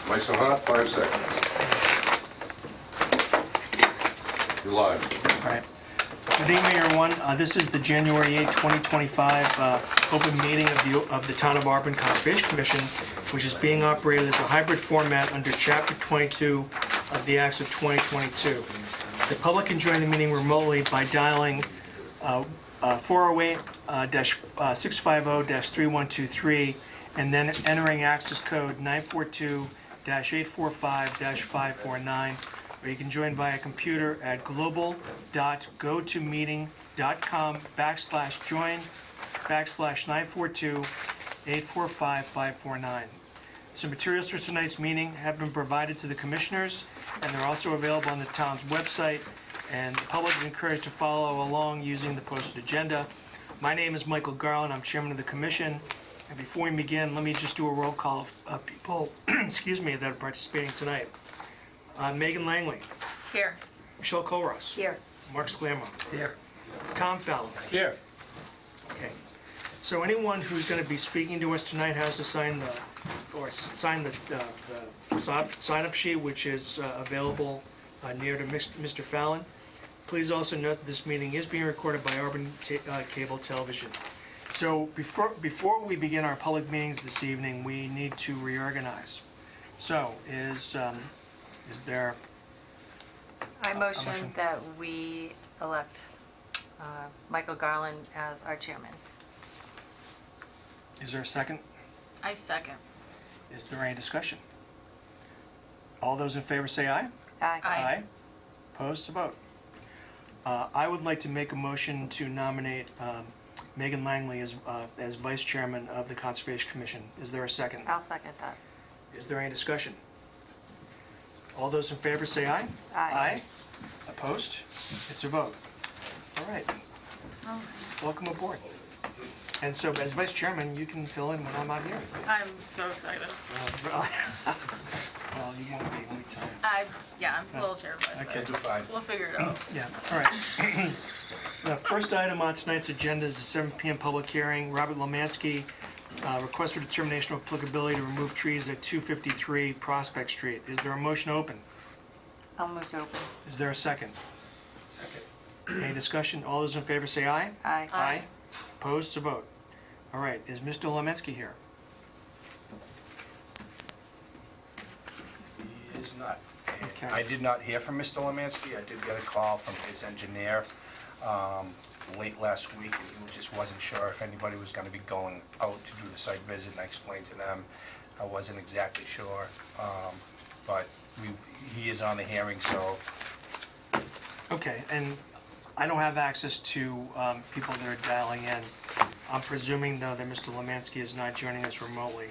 Lights so hot, 5 seconds. You're live. All right. Good evening, everyone. This is the January 8, 2025 open meeting of the Town of Auburn Conservation Commission, which is being operated as a hybrid format under Chapter 22 of the Acts of 2022. The public can join the meeting remotely by dialing 408-650-3123 and then entering access code 942-845-549. Or you can join via computer at global.gotomeeting.com/join/942-845-549. Some materials for tonight's meeting have been provided to the commissioners, and they're also available on the town's website, and the public is encouraged to follow along using the posted agenda. My name is Michael Garland. I'm chairman of the commission. And before we begin, let me just do a roll call of people excuse me, that are participating tonight. Megan Langley, Here. Michelle Colross, Here. Mark Sclammo, Here. Tom Fallon. Here. Okay. So anyone who's going to be speaking to us tonight has to sign the sign-up sheet, which is available near to Mr. Fallon. Please also note that this meeting is being recorded by Auburn Cable Television. So before we begin our public meetings this evening, we need to reorganize. So is there? I motion. motion that we elect Michael Garland as our chairman. Is there a second? I second. Is there any discussion? All those in favor say aye. Aye. Opposed, to vote. I would like to make a motion to nominate Megan Langley as vice chairman of the Conservation Commission. Is there a second? I'll second that. Is there any discussion? All those in favor say aye. Aye. Opposed? It's a vote. All right. Welcome aboard. And so as vice chairman, you can fill in when I'm not here. I'm so excited. Well, you won't be, let me tell you. I'm a little terrified. Okay. But we'll figure it out. Yeah, all right. The first item on tonight's agenda is the 7 p.m. public hearing. Robert Lemansky, request for determination of applicability to remove trees at 253 Prospect Street. Is there a motion to open? I'll move to open. Is there a second? Second. Any discussion? All those in favor say aye. Aye. Aye. Opposed, to vote. All right, is Mr. Lemansky here? He is not. Okay. I did not hear from Mr. Lemansky. I did get a call from his engineer late last week, and he just wasn't sure if anybody was going to be going out to do the site visit, and I explained to them I wasn't exactly sure, but he is on the hearing, so Okay, and I don't have access to people that are dialing in. I'm presuming, though, that Mr. Lemansky is not joining us remotely.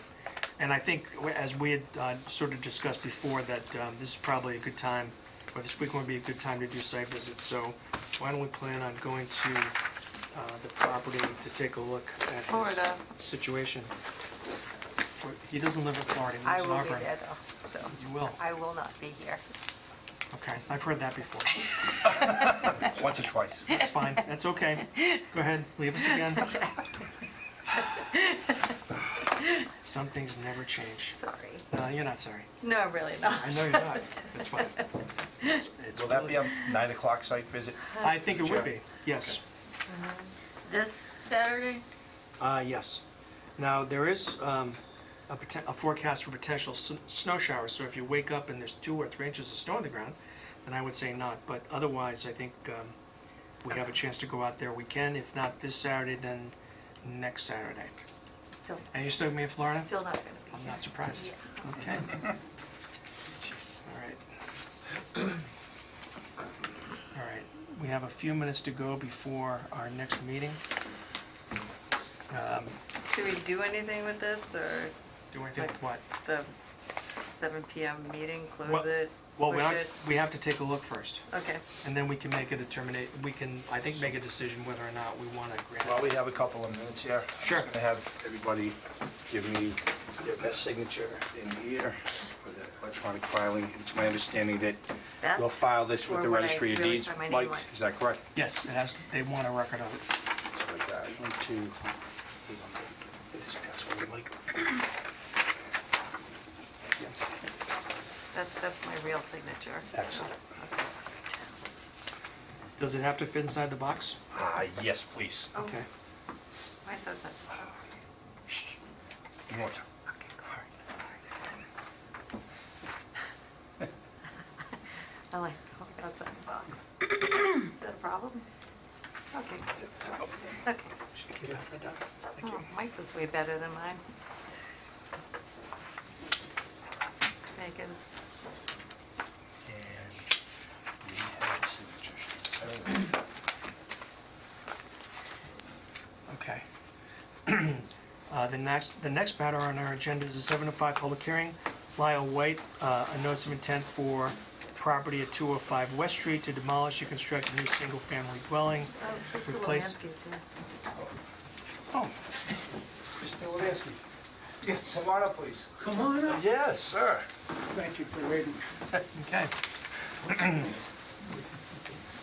And I think, as we had sort of discussed before, that this is probably a good time, or this week would be a good time to do site visits. So why don't we plan on going to the property to take a look at Florida. his situation? He doesn't live in Florida, he I lives in will be Auburn. there though, so You will? I will not be here. Okay, I've heard that before. once or twice. That's fine, that's okay. Go ahead, leave us again. Some things never change. Sorry. No, you're not sorry. No, really not. I know you're not. That's fine. It's Will that really- be a 9 o'clock site visit? I think it would be, yes. This Saturday? Yes. Now, there is a forecast for potential snow showers, so if you wake up and there's 2 or 3 inches of snow on the ground, then I would say not. But otherwise, I think we have a chance to go out there. We can, if not this Saturday, then next Saturday. Still, And you're still going to be in Florida? still not gonna be I'm here. not surprised. Yeah. Okay. Jeez, all right. All right, we have a few minutes to go before our next meeting. Should we do anything with this, or Do anything with what? the 7 p.m. meeting, close Well- it, Well, push it? we have to take a look first, Okay. and then we can make a determination, we can, I think, make a decision whether or not we want to grant. While we have a couple of minutes here, Sure. I'm just going to have everybody give me their best signature in here for the electronic filing. It's my understanding that That's we'll file this with or the would I registry of really deeds. sign my name Mike, on it? is that correct? Yes, it has, they want a record of it. So like that. I want to get this password, Mike. That's my real signature. Excellent. Does it have to fit inside the box? Yes, please. Oh, Okay. I thought so. One more time. I like, outside the box. Is that a problem? Okay. Okay. Oh, Mike's is way better than mine. Megan's. And we have signature sheets. Okay. The next matter on our agenda is a 7 to 5 public hearing. Lyle White, a notice of intent for property at 205 West Street to demolish and construct a new single-family dwelling. Oh, Mr. Replace- Lemansky's here. Oh, Mr. Levinsky. Yes, come on up, please. Come on up. Yes, sir. Thank you for waiting. okay.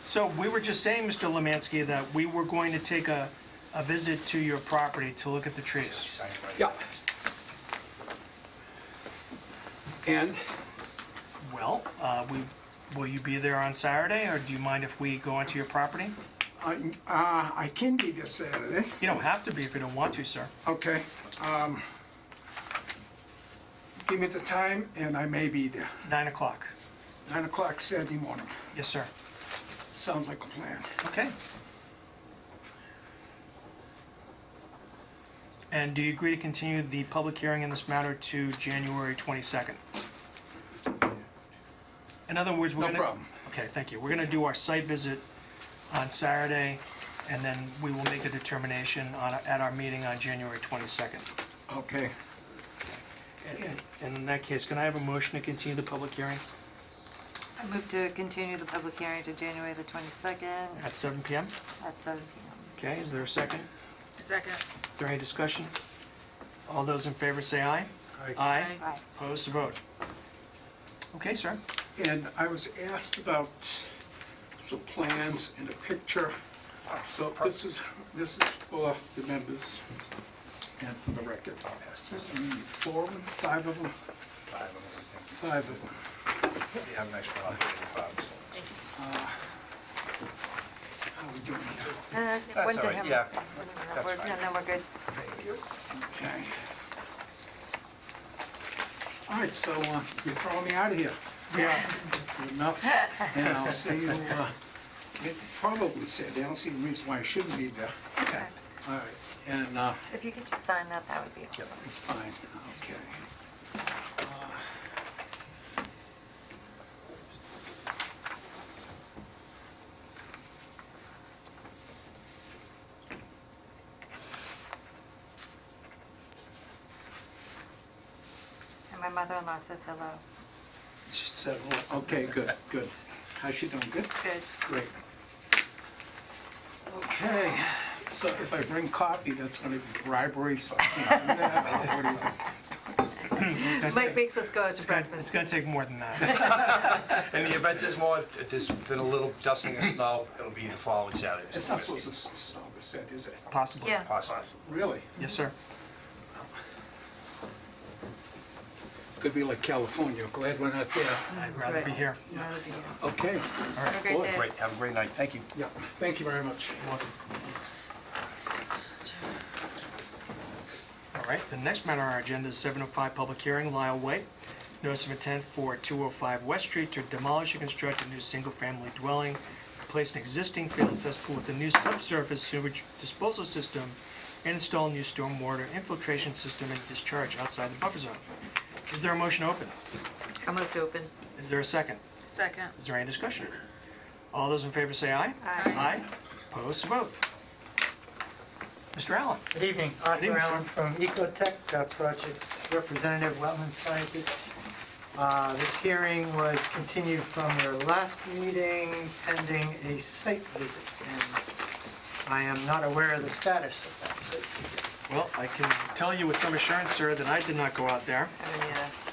So we were just saying, Mr. Lemansky, that we were going to take a visit to your property to look at the trees. Sign it right Yeah. there. And Well, will you be there on Saturday, or do you mind if we go onto your property? I can be this Saturday. You don't have to be if you don't want to, sir. Okay. Give me the time and I may be there. 9 o'clock. 9 o'clock Saturday morning. Yes, sir. Sounds like a plan. Okay. And do you agree to continue the public hearing in this matter to January 22nd? In other words, we're No gonna... problem. Okay, thank you. We're gonna do our site visit on Saturday, and then we will make a determination at our meeting on January 22nd. Okay. And in that case, can I have a motion to continue the public hearing I move to continue the public hearing to January the 22nd at 7 PM? at 7 PM. Okay, is there a second? Second. Is there any discussion? All those in favor say aye. Aye. Aye. Aye. Opposed, to vote. Okay, sir. And I was asked about some plans and a picture. So this is for the members and for the record. Four of them, five of them, five of them. You have an extra one. How are we doing here? That's One to all right, him. yeah. And That's then fine. and then we're good. Okay. All right, so you're throwing me out of here. Yeah. Enough, and I'll see you, probably Saturday. I don't see any reason why I shouldn't be there. Okay. All right, and, If you could just sign that, that would be awesome. fine, okay. And my mother-in-law says hello. She said, well, okay, good, good. How's she doing? Good? Good. Great. Okay, so if I bring coffee, that's gonna be bribery, so I can't do that, or what do you think? Mike makes us go out to It's breakfast. gonna take more than that. In the event there's been a little dusting of snow, it'll be the following Saturday. Mr. It's not Lewinsky. supposed to snow, this said, is it? Possibly. Yeah. Possible. Really? Yes, sir. Could be like California, glad we're not there. I'd rather be here. Okay, Have a great day. Great, have a great night, thank you. yeah, thank you very much. You're welcome. All right, the next matter on our agenda is 7:05 public hearing, Lyle White. Notice of intent for 205 West Street to demolish and construct a new single-family dwelling, replace an existing field cesspool with a new subsurface sewage disposal system, and install a new stormwater infiltration system and discharge outside the buffer zone. Is there a motion to open? I'll move to open. Is there a second? Second. Is there any discussion? All those in favor say aye. Aye. Aye. Opposed, to vote. Mr. Allen? Good evening, evening, Arthur sir. Allen from Ecotech, project representative, wetland scientist. This hearing was continued from your last meeting pending a site visit, and I am not aware of the status of that site visit. Well, I can tell you with some assurance, sir, that I did not go out there.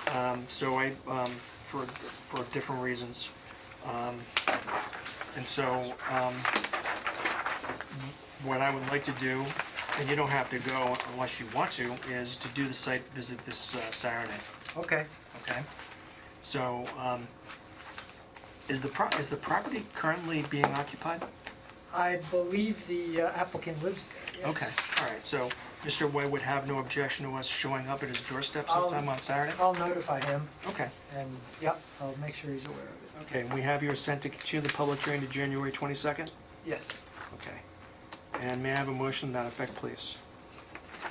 I mean, So I, for different reasons. And so, what I would like to do, and you don't have to go unless you want to, is to do the site visit this Saturday, Okay, okay? So, is the property currently being occupied? I believe the applicant lives there, yes. Okay, all right, so Mr. Way would have no objection to us showing up at his doorstep I'll- sometime on Saturday? I'll notify him, Okay, and, yep, I'll make sure he's aware of it. okay, and we have your assent to continue the public hearing to January 22nd? Yes. Okay. And may I have a motion to that effect, please?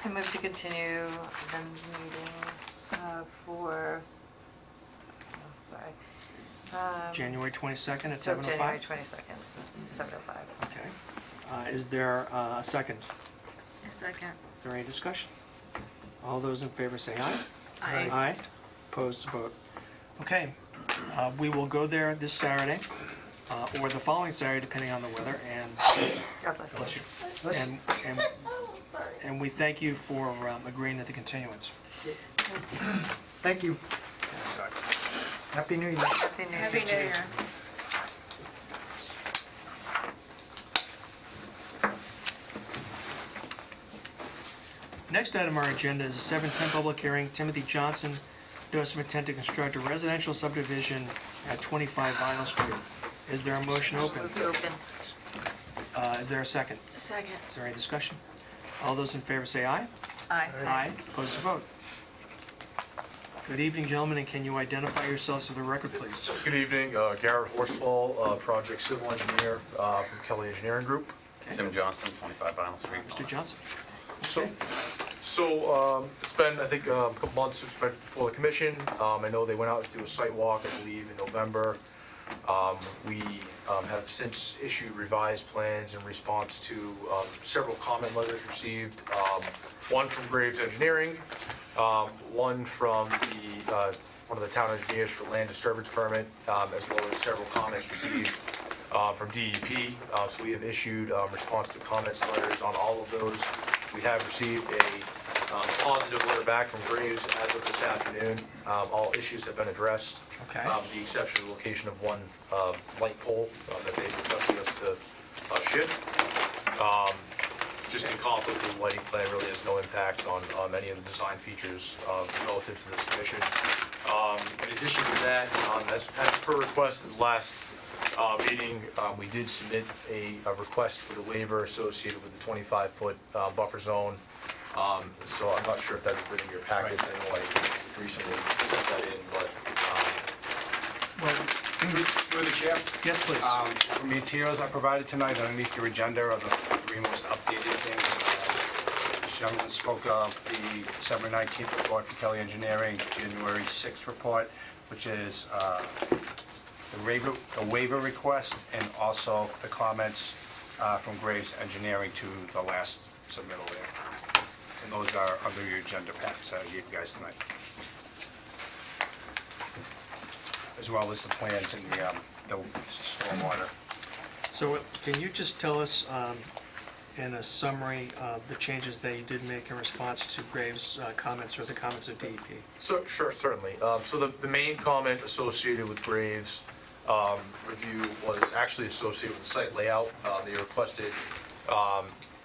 I move to continue the meeting for, sorry. January 22nd at So 7:05? January 22nd, 7:05. Okay. Is there a second? A second. Is there any discussion? All those in favor say aye. Aye. Aye. Opposed, vote. Okay, we will go there this Saturday, or the following Saturday, depending on the weather, and, God bless you. bless you. Listen. And we thank you for agreeing to the continuance. Thank you. Sorry. Happy New Year. Happy New Year. Happy New Year. Next item on our agenda is a 7:10 public hearing, Timothy Johnson, notice of intent to construct a residential subdivision at 25 Vinyl Street. Is there a motion open? Move to open. Is there a second? A second. Is there any discussion? All those in favor say aye. Aye. Aye. Opposed to vote. Good evening, gentlemen, and can you identify yourselves for the record, please? Good evening, Garrett Horsfall, Project Civil Engineer from Kelly Engineering Group. Tim Johnson, 25 Vinyl Street. Mr. Johnson? So it's been, I think, a couple months since we've been before the commission. I know they went out to do a site walk, I believe, in November. We have since issued revised plans in response to several comment letters received. One from Graves Engineering, one from one of the town engineers for land disturbance permit, as well as several comments received from DEP. So we have issued response to comments letters on all of those. We have received a positive letter back from Graves as of this afternoon. All issues have been addressed. Okay. The exception of the location of one light pole that they requested us to shift. Just in conflict with the lighting plan, really has no impact on any of the design features relative to this commission. In addition to that, as per request in the last meeting, we did submit a request for the waiver associated with the 25-foot buffer zone. So I'm not sure if that's been in your packets. I know I recently sent that in, but Well, Through the chair. yes, please. From the materials I provided tonight, underneath your agenda are the three most updated things. This gentleman spoke of the December 19th report for Kelly Engineering, January 6th report, which is the waiver request, and also the comments from Graves Engineering to the last submittal there. And those are under your agenda packs I gave you guys tonight, as well as the plans and the stormwater. So can you just tell us, in a summary, the changes that you did make in response to Graves' comments or the comments of DEP? So, sure, certainly. So the main comment associated with Graves' review was actually associated with the site layout. They requested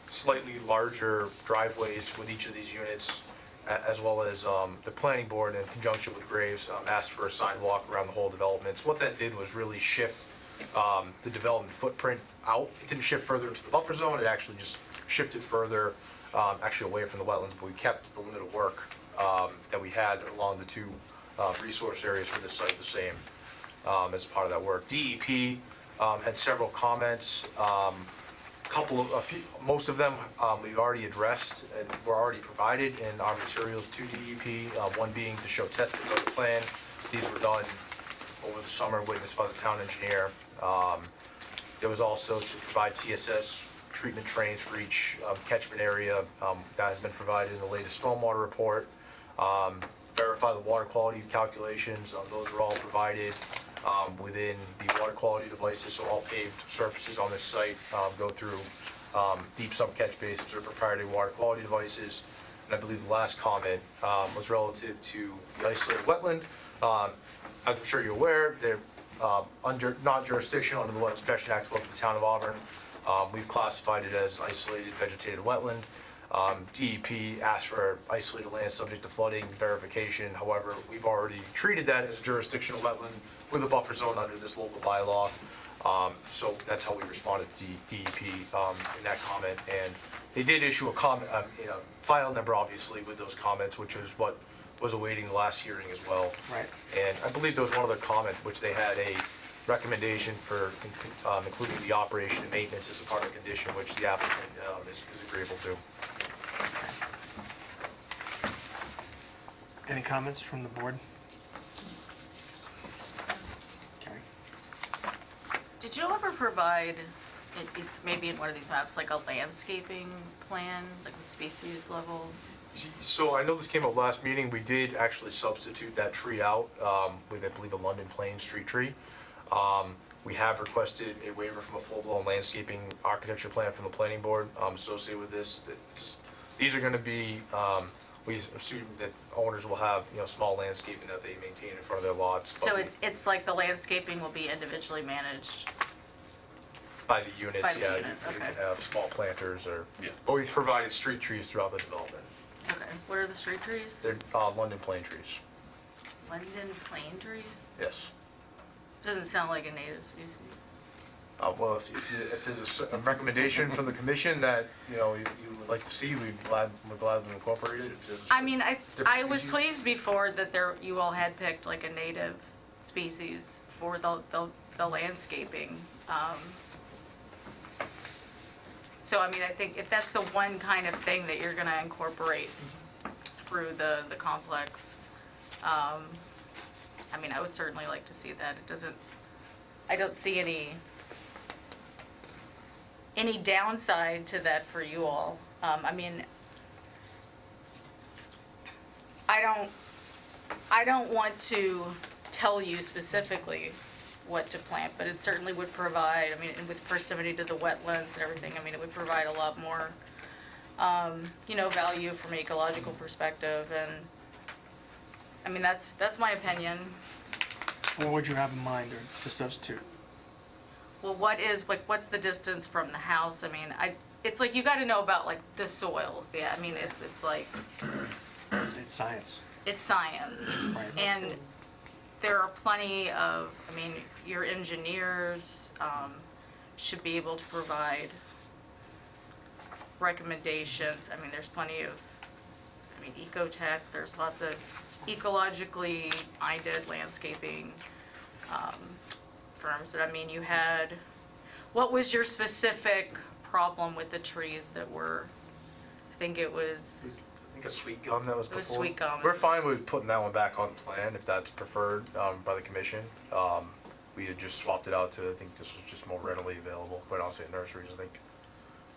slightly larger driveways with each of these units, as well as the planning board, in conjunction with Graves, asked for a sidewalk around the whole development. So what that did was really shift the development footprint out. It didn't shift further into the buffer zone, it actually just shifted further, actually away from the wetlands, but we kept the limit of work that we had along the two resource areas for this site the same as part of that work. DEP had several comments. Most of them we've already addressed and were already provided in our materials to DEP, one being to show test pits on the plan. These were done over the summer, witnessed by the town engineer. There was also to provide TSS treatment trains for each catchment area. That has been provided in the latest stormwater report. Verify the water quality calculations. Those are all provided within the water quality devices. So all paved surfaces on this site go through deep sump catch basins or proprietary water quality devices. And I believe the last comment was relative to the isolated wetland. As I'm sure you're aware, they're under non-jurisdictional under the Wetlands Protection Act of the Town of Auburn. We've classified it as isolated vegetated wetland. DEP asked for isolated land subject to flooding verification. However, we've already treated that as a jurisdictional wetland with a buffer zone under this local bylaw. So that's how we responded to DEP in that comment. And they did issue a comment, file number obviously with those comments, which is what was awaiting the last hearing as well. Right. And I believe there was one other comment, which they had a recommendation for including the operation and maintenance as a part of the condition, which the applicant is agreeable to. Any comments from the board? Okay. Did you ever provide, it's maybe in one of these maps, like a landscaping plan, like the species level? So I know this came up last meeting. We did actually substitute that tree out with, I believe, a London Plain street tree. We have requested a waiver from a full-blown landscaping architecture plan from the planning board associated with this. These are going to be, we assume that owners will have, small landscaping that they maintain in front of their lots. but So we- it's like the landscaping will be individually managed? By the units, By the yeah. unit, You okay. can have small planters or, Yeah. but we've provided street trees throughout the development. Okay, what are the street trees? They're London Plain trees, London plane trees? yes. Doesn't sound like a native species. Well, if there's a recommendation from the commission that, you would like to see, we're glad to incorporate it. If there's a I mean, I different was species. pleased before that you all had picked like a native species for the landscaping. So, I mean, I think if that's the one kind of thing that you're gonna incorporate through the complex, I mean, I would certainly like to see that. I don't see any downside to that for you all. I mean, I don't want to tell you specifically what to plant, but it certainly would provide, I mean, and with proximity to the wetlands and everything, I mean, it would provide a lot more, value from an ecological perspective, and, I mean, that's my opinion. What would you have in mind or to substitute? Well, what's the distance from the house? I mean, it's like, you gotta know about, like, the soils, yeah, I mean, it's like, It's science. it's science. Right. And there are plenty of, I mean, your engineers should be able to provide recommendations. I mean, there's plenty of, Ecotech, there's lots of ecologically minded landscaping firms. But I mean, what was your specific problem with the trees that were, I think it was, I think a sweet gum that was It before. was sweet gum. We're fine with putting that one back on plan if that's preferred by the commission. We had just swapped it out to, I think this was just more readily available, quite honestly, at nurseries, I think.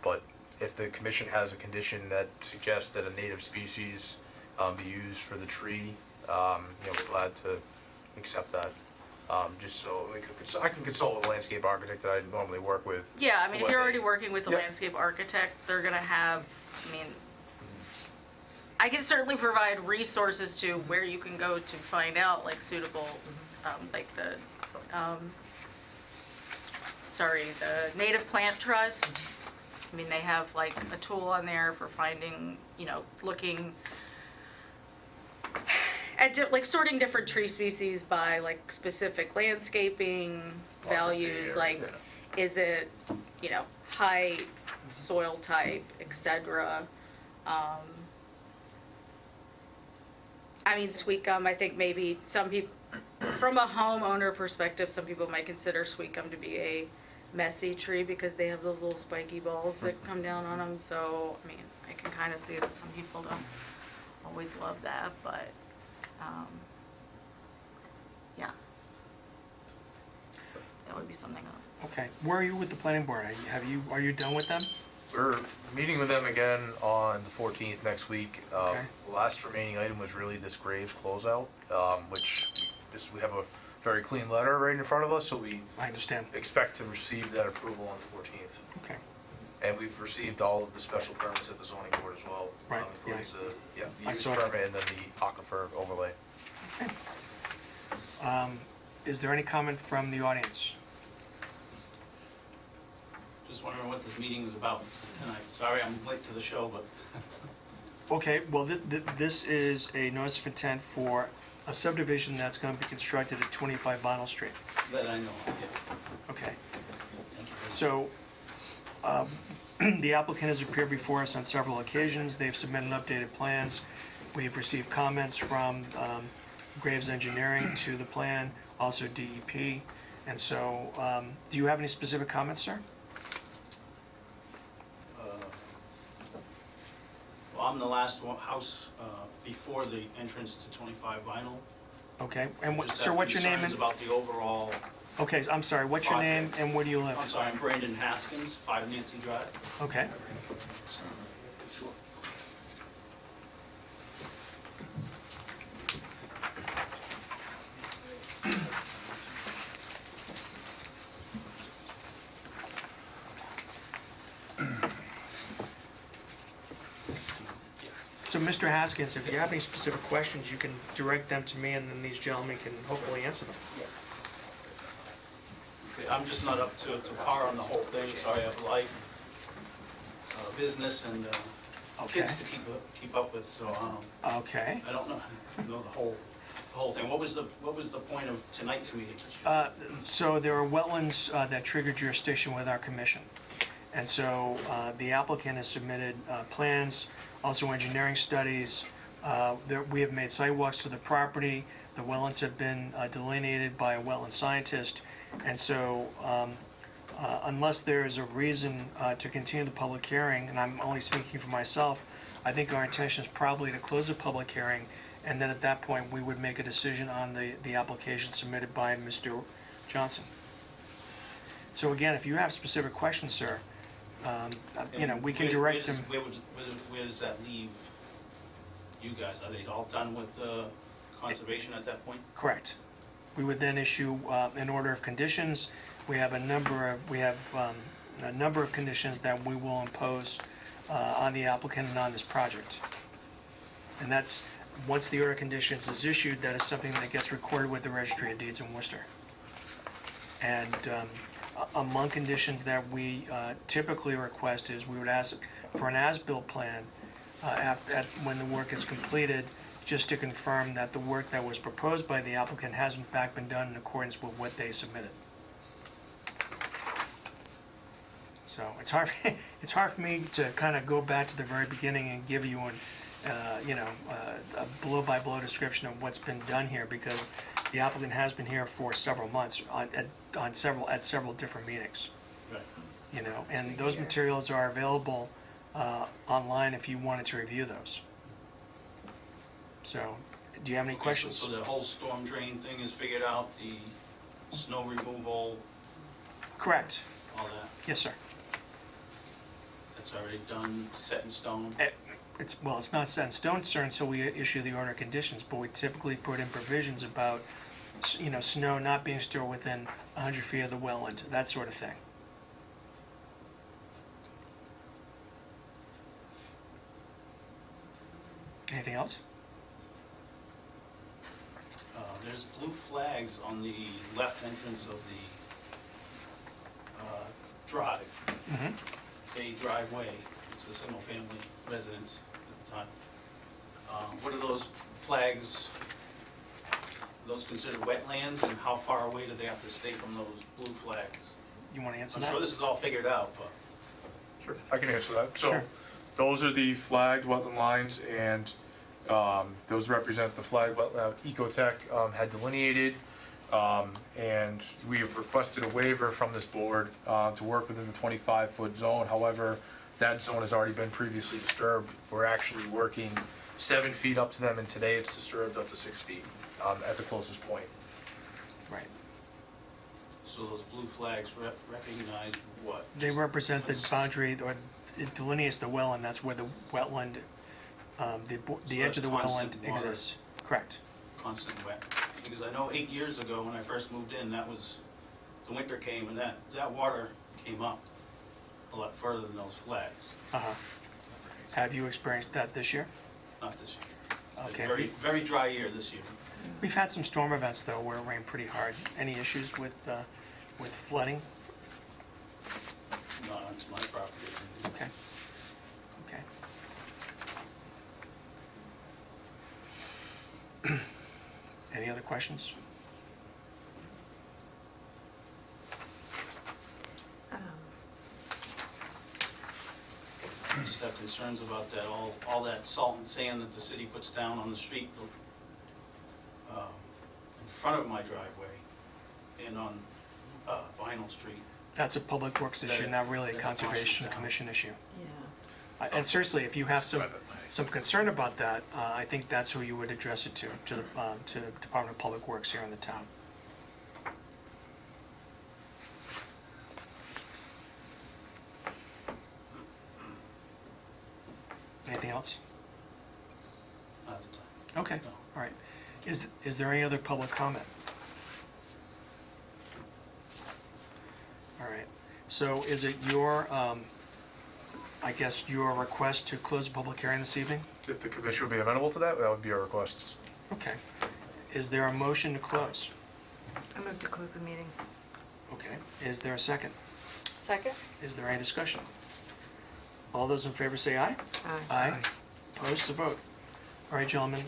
But if the commission has a condition that suggests that a native species be used for the tree, we're glad to accept that. Just so I can consult with a landscape architect that I normally work with. yeah, I mean, if what you're they- already working with a Yep. landscape architect, they're gonna have, I mean, I can certainly provide resources to where you can go to find out, like, suitable, like the Native Plant Trust. I mean, they have like a tool on there for finding, looking at like sorting different tree species by like specific landscaping values, like is it, height, soil type, etc. I mean, sweet gum, I think maybe some people, from a homeowner perspective, some people might consider sweet gum to be a messy tree because they have those little spiky balls that come down on them. So, I mean, I can kind of see that some people don't always love that, but, yeah. That would be something else. Okay. Where are you with the planning board? Are you done with them? We're meeting with them again on the 14th next week. Okay. The last remaining item was really this Graves closeout, which we have a very clean letter right in front of us, so we I understand. expect to receive that approval on the 14th. Okay. And we've received all of the special permits at the zoning board as well. Right, Including yeah. the I use saw that. permit and then the aquifer overlay. Is there any comment from the audience? Just wondering what this meeting is about tonight. Sorry I'm late to the show, but Okay, well, this is a notice of intent for a subdivision that's going to be constructed at 25 Vinyl Street. That I know of, yeah. Okay, Thank you. so the applicant has appeared before us on several occasions. They've submitted updated plans. We've received comments from Graves Engineering to the plan, also DEP. And so, do you have any specific comments, sir? Well, I'm the last house before the entrance to 25 Vinyl. Okay, and what, Just sir, have what's your name? concerns And about the overall, okay, I'm sorry, what's your name and where do you live? I'm sorry, I'm Brandon Haskins, 5 Nancy Drive. Okay, Sure. so Mr. Haskins, if you have any specific questions, you can direct them to me and then these gentlemen can hopefully answer them. Okay, I'm just not up to par on the whole thing, sorry, I have life, business, and kids to keep up with, so Okay. I don't know the whole thing. What was the point of tonight's meeting? So there are wetlands that trigger jurisdiction with our commission. And so the applicant has submitted plans, also engineering studies. We have made sidewalks to the property. The wetlands have been delineated by a wetland scientist. And so unless there is a reason to continue the public hearing, and I'm only speaking for myself, I think our intention is probably to close the public hearing, and then at that point, we would make a decision on the application submitted by Mr. Johnson. So again, if you have specific questions, sir, we can direct them. Where does that leave you guys? Are they all done with conservation at that point? Correct. We would then issue an order of conditions. We have a number of conditions that we will impose on the applicant and on this project. And that's, once the order of conditions is issued, that is something that gets recorded with the Registry of Deeds in Worcester. And among conditions that we typically request is we would ask for an as-built plan when the work is completed, just to confirm that the work that was proposed by the applicant has in fact been done in accordance with what they submitted. So it's hard for me to kind of go back to the very beginning and give you a blow-by-blow description of what's been done here, because the applicant has been here for several months at several different meetings. Right. And those materials are available online if you wanted to review those. So, do you have any Okay, questions? So the whole storm drain thing is figured out, the snow removal, Correct. all that, Yes, sir. that's already done, set in stone? It's not set in stone, sir, until we issue the order of conditions, but we typically put in provisions about, snow not being stored within 100 feet of the wetland, that sort of thing. Anything else? There's blue flags on the left entrance of the drive, Mm-hmm. a driveway. It's a single-family residence at the time. What are those flags? Are those considered wetlands, and how far away do they have to stay from those blue flags? You want to answer I'm that? sure this is all figured out, but Sure, I can answer that. So, Sure. those are the flagged wetland lines, and those represent the flag wetland Ecotech had delineated. And we have requested a waiver from this board to work within the 25-foot zone. However, that zone has already been previously disturbed. We're actually working 7 feet up to them, and today it's disturbed up to 6 feet at the closest point. Right. so those blue flags recognize what? They represent the What's- boundary, or it delineates the wetland, that's where the wetland, the edge of the that's wetland constant water. exists. Correct. Constant wet. Because I know 8 years ago, when I first moved in, the winter came, and that water came up a lot further than those flags. Uh-huh. Have you experienced that this year? Not this year. Okay. Very, very dry year this year. We've had some storm events, though, where it rained pretty hard. Any issues with flooding? Not on my property. Okay. Okay. Any other questions? I just have concerns about that, all that salt and sand that the city puts down on the street in front of my driveway and on Vinyl Street. That's a Public Works issue, not really a That Conservation washes down. Commission issue. Yeah. And seriously, if you have some concern about that, I think that's who you would address it to the Department of Public Works here in the town. Anything else? Not at the time. Okay, No. all right. Is there any other public comment? All right, so is it your, I guess, your request to close the public hearing this evening? If the commission would be amenable to that, that would be our request. Okay. Is there a motion to close? I move to close the meeting. Okay. Is there a second? Second? Is there any discussion? All those in favor say aye. Aye. Aye. Opposed to vote. All right, gentlemen,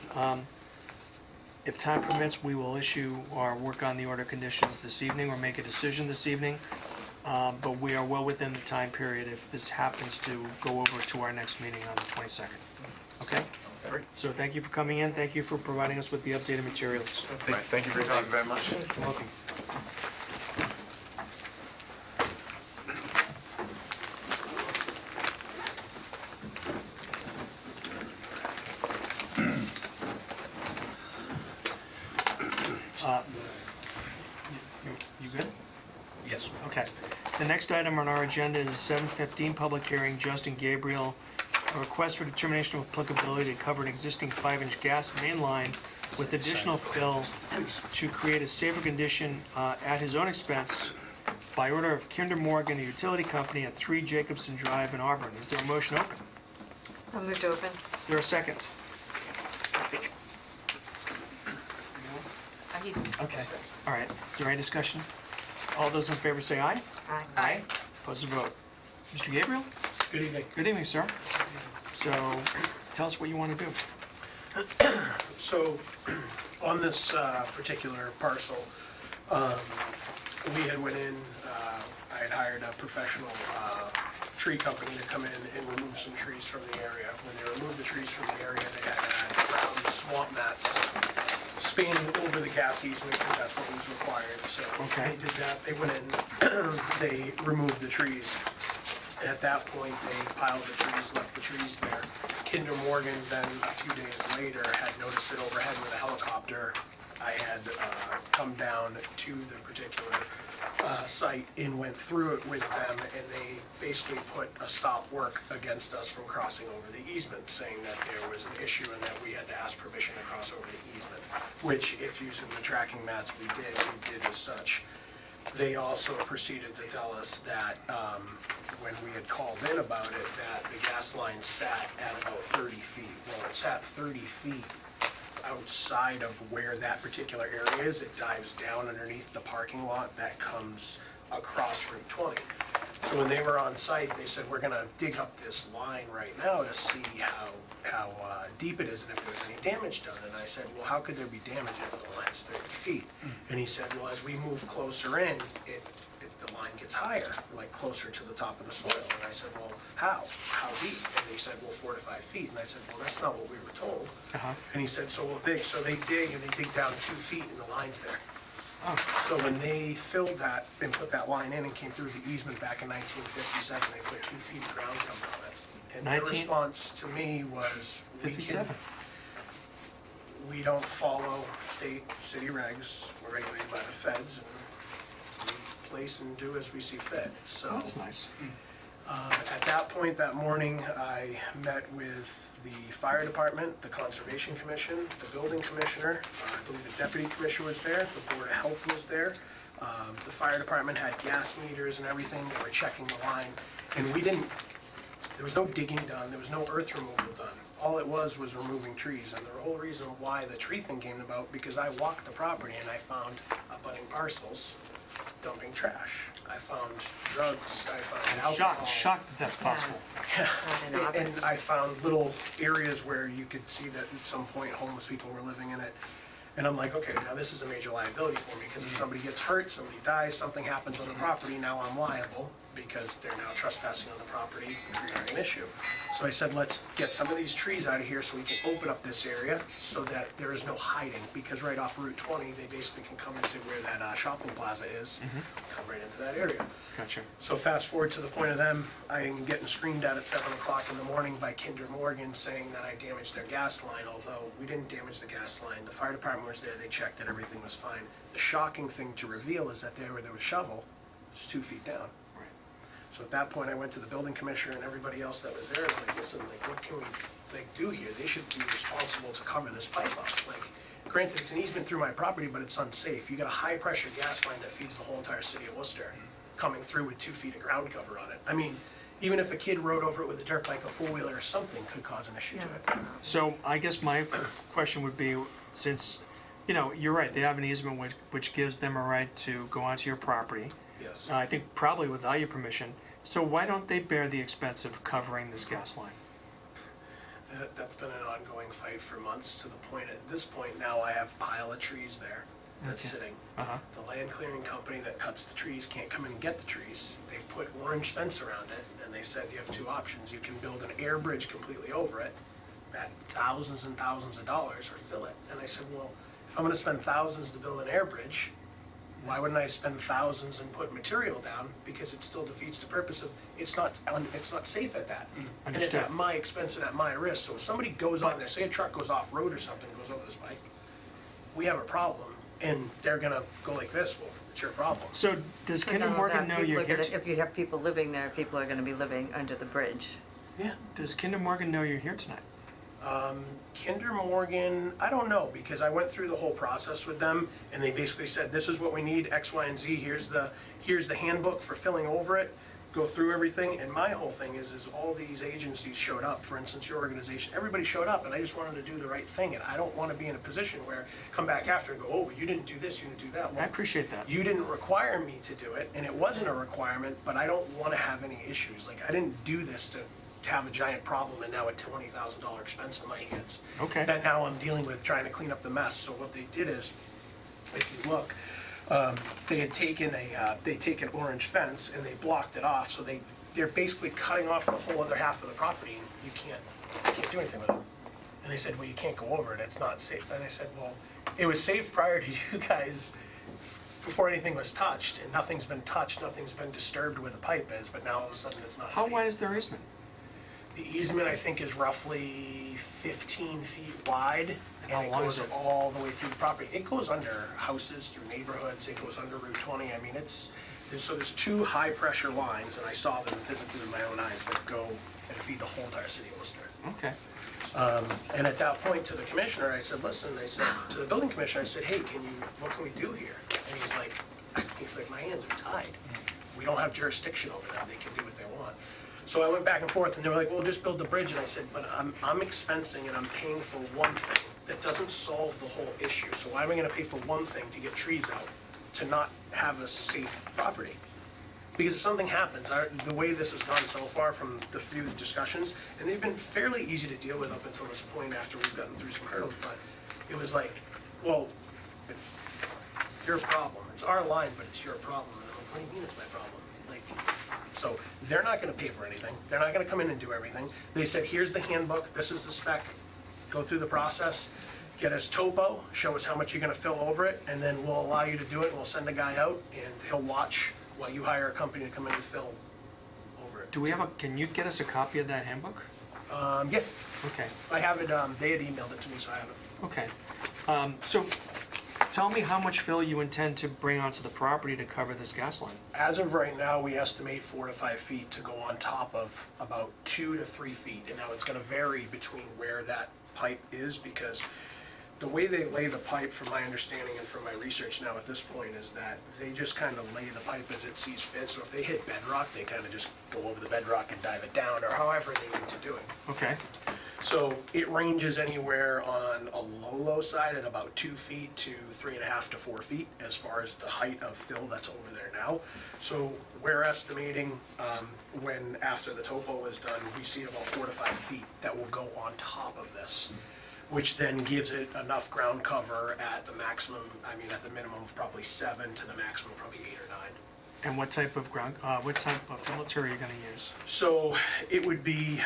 if time permits, we will issue or work on the order conditions this evening or make a decision this evening. But we are well within the time period if this happens to go over to our next meeting on the 22nd. Okay? Great. So thank you for coming in. Thank you for providing us with the updated materials. Thank you for your time. Thank you very much. You're welcome. You good? Yes. Okay. The next item on our agenda is 7:15, public hearing, Justin Gabriel, a request for determination of applicability to cover an existing 5-inch gas main line with additional fill to create a safer condition at his own expense by order of Kinder Morgan, a utility company at 3 Jacobson Drive in Auburn. Is there a motion open? I'll move to open. Is there a second? Okay, all right. Is there any discussion? All those in favor say aye. Aye. Opposed to vote. Mr. Gabriel? Good evening. Good evening, sir. So, tell us what you want to do. So, on this particular parcel, we had went in, I had hired a professional tree company to come in and remove some trees from the area. When they removed the trees from the area, they had brown swamp mats spanning over the gas easement, because that's what was required. So Okay. they did that, they went in, they removed the trees. At that point, they piled the trees, left the trees there. Kinder Morgan then, a few days later, had noticed it overhead with a helicopter. I had come down to the particular site and went through it with them, and they basically put a stop work against us from crossing over the easement, saying that there was an issue and that we had to ask permission to cross over the easement, which, if using the tracking mats we did as such. They also proceeded to tell us that when we had called in about it, that the gas line sat at about 30 feet. Well, it sat 30 feet outside of where that particular area is. It dives down underneath the parking lot that comes across Route 20. So when they were on site, they said, we're gonna dig up this line right now to see how deep it is and if there's any damage done. And I said, well, how could there be damage if the line's 30 feet? And he said, well, as we move closer in, the line gets higher, like closer to the top of the soil. And I said, well, how? How deep? And they said, well, 4 to 5 feet. And I said, well, that's not what we were told. Uh-huh. And he said, so we'll dig. So they dig, and they dig down 2 feet, and the line's there. Oh, So when they filled that and put that line in and came through the easement back in 1957, they put 2 feet of ground cover on it. And their 19 response to me was, we can, 57. we don't follow state, city regs, we're regulated by the feds, and we place and do as we see fit. So That's nice. at that point that morning, I met with the fire department, the conservation commission, the building commissioner, I believe the deputy commissioner was there, the board of health was there. The fire department had gas meters and everything, they were checking the line, and there was no digging done, there was no earth removal done. All it was removing trees, and the whole reason why the tree thing came about, because I walked the property and I found abutting parcels dumping trash. I found drugs, I found alcohol. Shocked that that's possible. And I found little areas where you could see that at some point homeless people were living in it. And I'm like, okay, now this is a major liability for me, because if somebody gets hurt, somebody dies, something happens on the property, now I'm liable, because they're now trespassing on the property, creating an issue. So I said, let's get some of these trees out of here so we can open up this area so that there is no hiding, because right off Route 20, they basically can come into where that shopping plaza is, come right into that area. Gotcha. So fast forward to the point of them, I'm getting screamed at 7 o'clock in the morning by Kinder Morgan saying that I damaged their gas line, although we didn't damage the gas line. The fire department was there, they checked it, everything was fine. The shocking thing to reveal is that there was a shovel, just 2 feet down. Right. So at that point, I went to the building commissioner and everybody else that was there, and like, listen, like, what can we, like, do here? They should be responsible to cover this pipe up. Like, granted, it's an easement through my property, but it's unsafe. You got a high-pressure gas line that feeds the whole entire city of Worcester, coming through with 2 feet of ground cover on it. I mean, even if a kid rode over it with a dirt bike, a four-wheeler or something could cause an issue to it. So I guess my question would be, since, you know, you're right, they have an easement which gives them a right to go onto your property. Yes. I think probably without your permission. So why don't they bear the expense of covering this gas line? That's been an ongoing fight for months, to the point, at this point now, I have a pile of trees there that's Okay. sitting. Uh-huh. The land clearing company that cuts the trees can't come in and get the trees. They've put orange fence around it, and they said you have 2 options. You can build an air bridge completely over it at thousands and thousands of dollars, or fill it. And I said, well, if I'm gonna spend thousands to build an air bridge, why wouldn't I spend thousands and put material down? Because it still defeats the purpose of, it's not safe at that. And it's Understood. at my expense and at my risk. So if somebody goes on there, say a truck goes off-road or something, goes over this bike, we have a problem, and they're gonna go like this, well, it's your problem. So does Kinder Morgan know you're here? If you have people living there, people are gonna be living under the bridge. Yeah. Does Kinder Morgan know you're here tonight? Kinder Morgan, I don't know, because I went through the whole process with them, and they basically said, this is what we need, X, Y, and Z, here's the handbook for filling over it, go through everything, and my whole thing is all these agencies showed up, for instance, your organization, everybody showed up, and I just wanted to do the right thing, and I don't want to be in a position where, come back after and go, oh, you didn't do this, you didn't do that. I Well, appreciate that. you didn't require me to do it, and it wasn't a requirement, but I don't want to have any issues. Like, I didn't do this to have a giant problem and now a $20,000 expense on my hands. Okay. That now I'm dealing with trying to clean up the mess. So what they did is, if you look, they had taken orange fence and they blocked it off. So they're basically cutting off the whole other half of the property, and you can't do anything with it. And they said, well, you can't go over it, it's not safe. And I said, well, it was safe prior to you guys, before anything was touched, and nothing's been touched, nothing's been disturbed where the pipe is, but now all of a sudden it's not How safe. wide is their easement? The easement, I think, is roughly 15 feet wide, How and it long goes is it? all the way through the property. It goes under houses, through neighborhoods, it goes under Route 20. I mean, there's 2 high-pressure lines, and I saw them physically with my own eyes, that go and feed the whole entire city of Worcester. Okay. And at that point, to the commissioner, I said, listen, I said, to the building commissioner, I said, hey, what can we do here? And he's like, my hands are tied. We don't have jurisdiction over them, they can do what they want. So I went back and forth, and they were like, well, just build the bridge. And I said, but I'm expensing and I'm paying for one thing. That doesn't solve the whole issue. So why am I gonna pay for one thing to get trees out, to not have a safe property? Because if something happens, the way this has gone so far from the few discussions, and they've been fairly easy to deal with up until this point after we've gotten through some hurdles, but it was like, well, it's your problem. It's our line, but it's your problem. And I'm like, what do you mean it's my problem? Like, so they're not gonna pay for anything. They're not gonna come in and do everything. They said, here's the handbook, this is the spec, go through the process, get us topo, show us how much you're gonna fill over it, and then we'll allow you to do it, and we'll send a guy out, and he'll watch while you hire a company to come in and fill over it. Do we have can you get us a copy of that handbook? Yeah, Okay. I have it, they had emailed it to me, so I have it. Okay. So tell me how much fill you intend to bring onto the property to cover this gas line. As of right now, we estimate 4 to 5 feet to go on top of about 2 to 3 feet. And now it's gonna vary between where that pipe is, because the way they lay the pipe, from my understanding and from my research now at this point, is that they just kind of lay the pipe as it sees fit. So if they hit bedrock, they kind of just go over the bedrock and dive it down, or however they need to do it. Okay. So it ranges anywhere on a low side at about 2 feet to 3.5 to 4 feet as far as the height of fill that's over there now. So we're estimating when after the topo is done, we see about 4 to 5 feet that will go on top of this. which then gives it enough ground cover at the maximum, at the minimum of probably 7 to the maximum probably 8 or 9. And what type of fillets are you gonna use? So it would be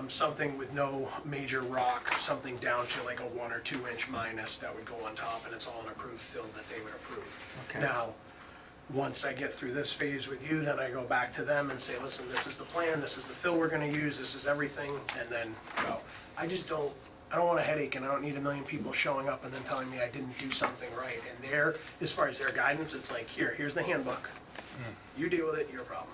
something with no major rock, something down to like a 1 or 2 inch minus that would go on top, and it's all an approved fill that they would approve. Okay. Now, once I get through this phase with you, then I go back to them and say, listen, this is the plan, this is the fill we're gonna use, this is everything, and then go. I don't want a headache, and I don't need a million people showing up and then telling me I didn't do something right. And as far as their guidance, it's like, here's the handbook. You deal with it, your problem.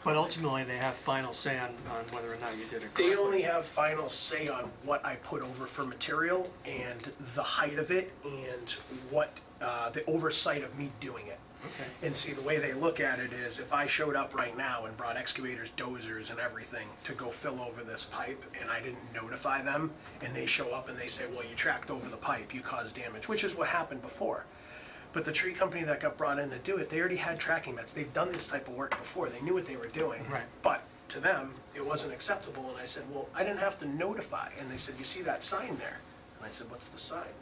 But ultimately, they have final say on whether or not you did it correctly. They only have final say on what I put over for material and the height of it and what, the oversight of me doing it. Okay. And see, the way they look at it is, if I showed up right now and brought excavators, dozers, and everything to go fill over this pipe, and I didn't notify them, and they show up and they say, well, you tracked over the pipe, you caused damage, which is what happened before. But the tree company that got brought in to do it, they already had tracking mets. They've done this type of work before. They knew what they were doing. Right. But to them, it wasn't acceptable. And I said, well, I didn't have to notify. And they said, you see that sign there? And I said, what's the sign?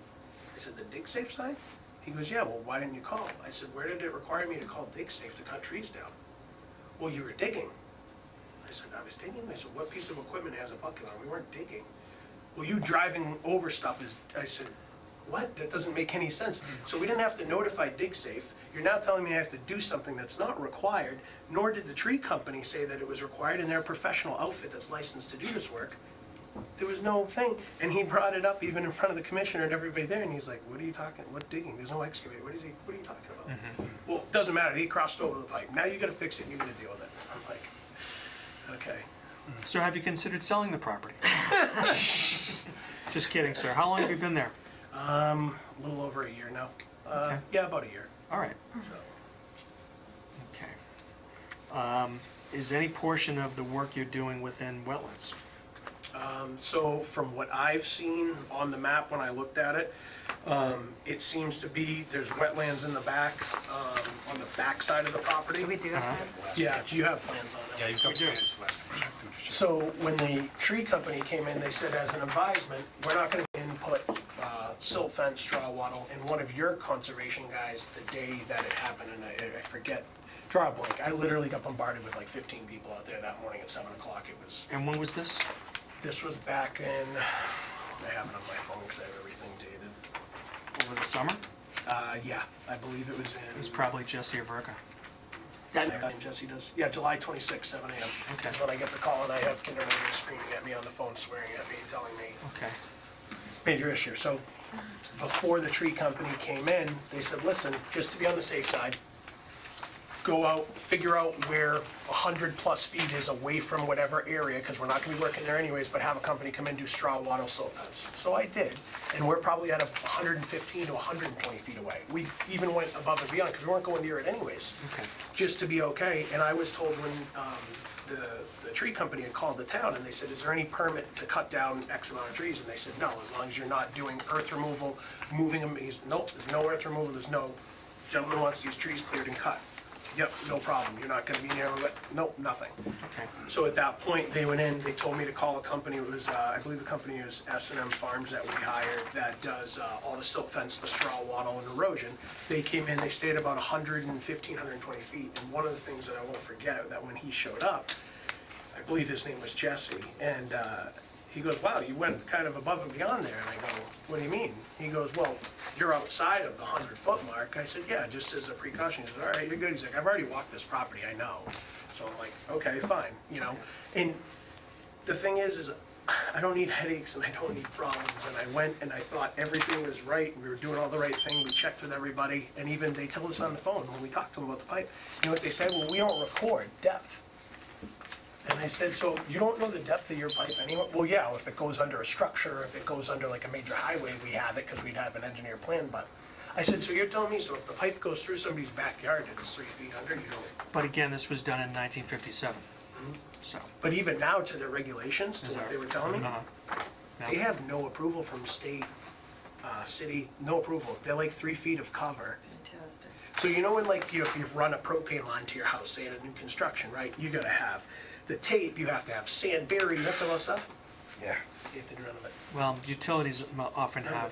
I said, the dig safe sign? He goes, yeah, well, why didn't you call? I said, where did it require me to call dig safe to cut trees down? Well, you were digging. I said, I was digging? I said, what piece of equipment has a bucket on? We weren't digging. Well, you driving over stuff is, I said, what? That doesn't make any sense. So we didn't have to notify DigSafe. You're now telling me I have to do something that's not required, nor did the tree company say that it was required in their professional outfit that's licensed to do this work. There was no thing. And he brought it up even in front of the commissioner and everybody there, and he's like, what are you talking, what digging? There's no excavator. What are you talking about? Well, it doesn't matter. He crossed over the pipe. Now you gotta fix it and you gotta deal with it. I'm like, okay. So have you considered selling the property? Just kidding, sir. How long have you been there? A little over a year now. Okay. Yeah, about a year. All right. So. Okay. Is any portion of the work you're doing within wetlands? So from what I've seen on the map when I looked at it, it seems to be, there's wetlands in the back, on the back side of the property. Do we do have plans? Yeah, do you have plans on it? Yeah, you've got plans last. So when the tree company came in, they said as an advisement, we're not going to input silt fence, straw wattle, and one of your conservation guys, the day that it happened, and I forget, draw a blank, I literally got bombarded with like 15 people out there that morning at 7 o'clock. It was, And when was this? this was back in, I have it on my phone because I have everything dated. Over the summer? Yeah, I believe it was It in. was probably Jesse Averka. And Jesse does. Yeah, July 26, 7 a.m. Okay. That's when I get the call, and I have Kinder Morgan screaming at me on the phone, swearing at me, telling me Okay. major issue. So before the tree company came in, they said, listen, just to be on the safe side, go out, figure out where 100 plus feet is away from whatever area, because we're not going to be working there anyways, but have a company come in, do straw wattle silt fence. So I did, and we're probably at 115 to 120 feet away. We even went above and beyond, because we weren't going near it anyways, Okay. just to be okay. And I was told when the tree company had called the town, and they said, is there any permit to cut down X amount of trees? And they said, no, as long as you're not doing earth removal, moving them. Nope, there's no earth removal, there's no, gentleman wants these trees cleared and cut. Yep, no problem, you're not gonna be near, nope, nothing. Okay. So at that point, they went in, they told me to call a company, it was, I believe the company was S&M Farms that we hired, that does all the silt fence, the straw wattle, and erosion. They came in, they stayed about 115, 120 feet, and one of the things that I won't forget, that when he showed up, I believe his name was Jesse, and he goes, wow, you went kind of above and beyond there. And I go, what do you mean? He goes, well, you're outside of the 100-foot mark. I said, yeah, just as a precaution. He said, all right, you're good. He's like, I've already walked this property, I know. So I'm like, okay, fine, you know. And the thing is I don't need headaches and I don't need problems. And I went and I thought everything was right. We were doing all the right thing. We checked with everybody. And even they told us on the phone when we talked to them about the pipe, you know what they said? Well, we don't record depth. And I said, so you don't know the depth of your pipe anyway? Well, yeah, if it goes under a structure, if it goes under like a major highway, we have it because we'd have an engineer plan. But I said, so you're telling me, so if the pipe goes through somebody's backyard and it's 3 feet under, you don't? But again, this was done in 1957. So. But even now to their regulations, to what they were telling me, Uh-huh. No. they have no approval from state, city, no approval. They're like 3 feet of cover. Fantastic. So you know when like if you've run a propane line to your house, say at a new construction, right? You gotta have the tape, you have to have sand buried, you have to have all that stuff. Yeah. You have to drown it. Well, utilities often have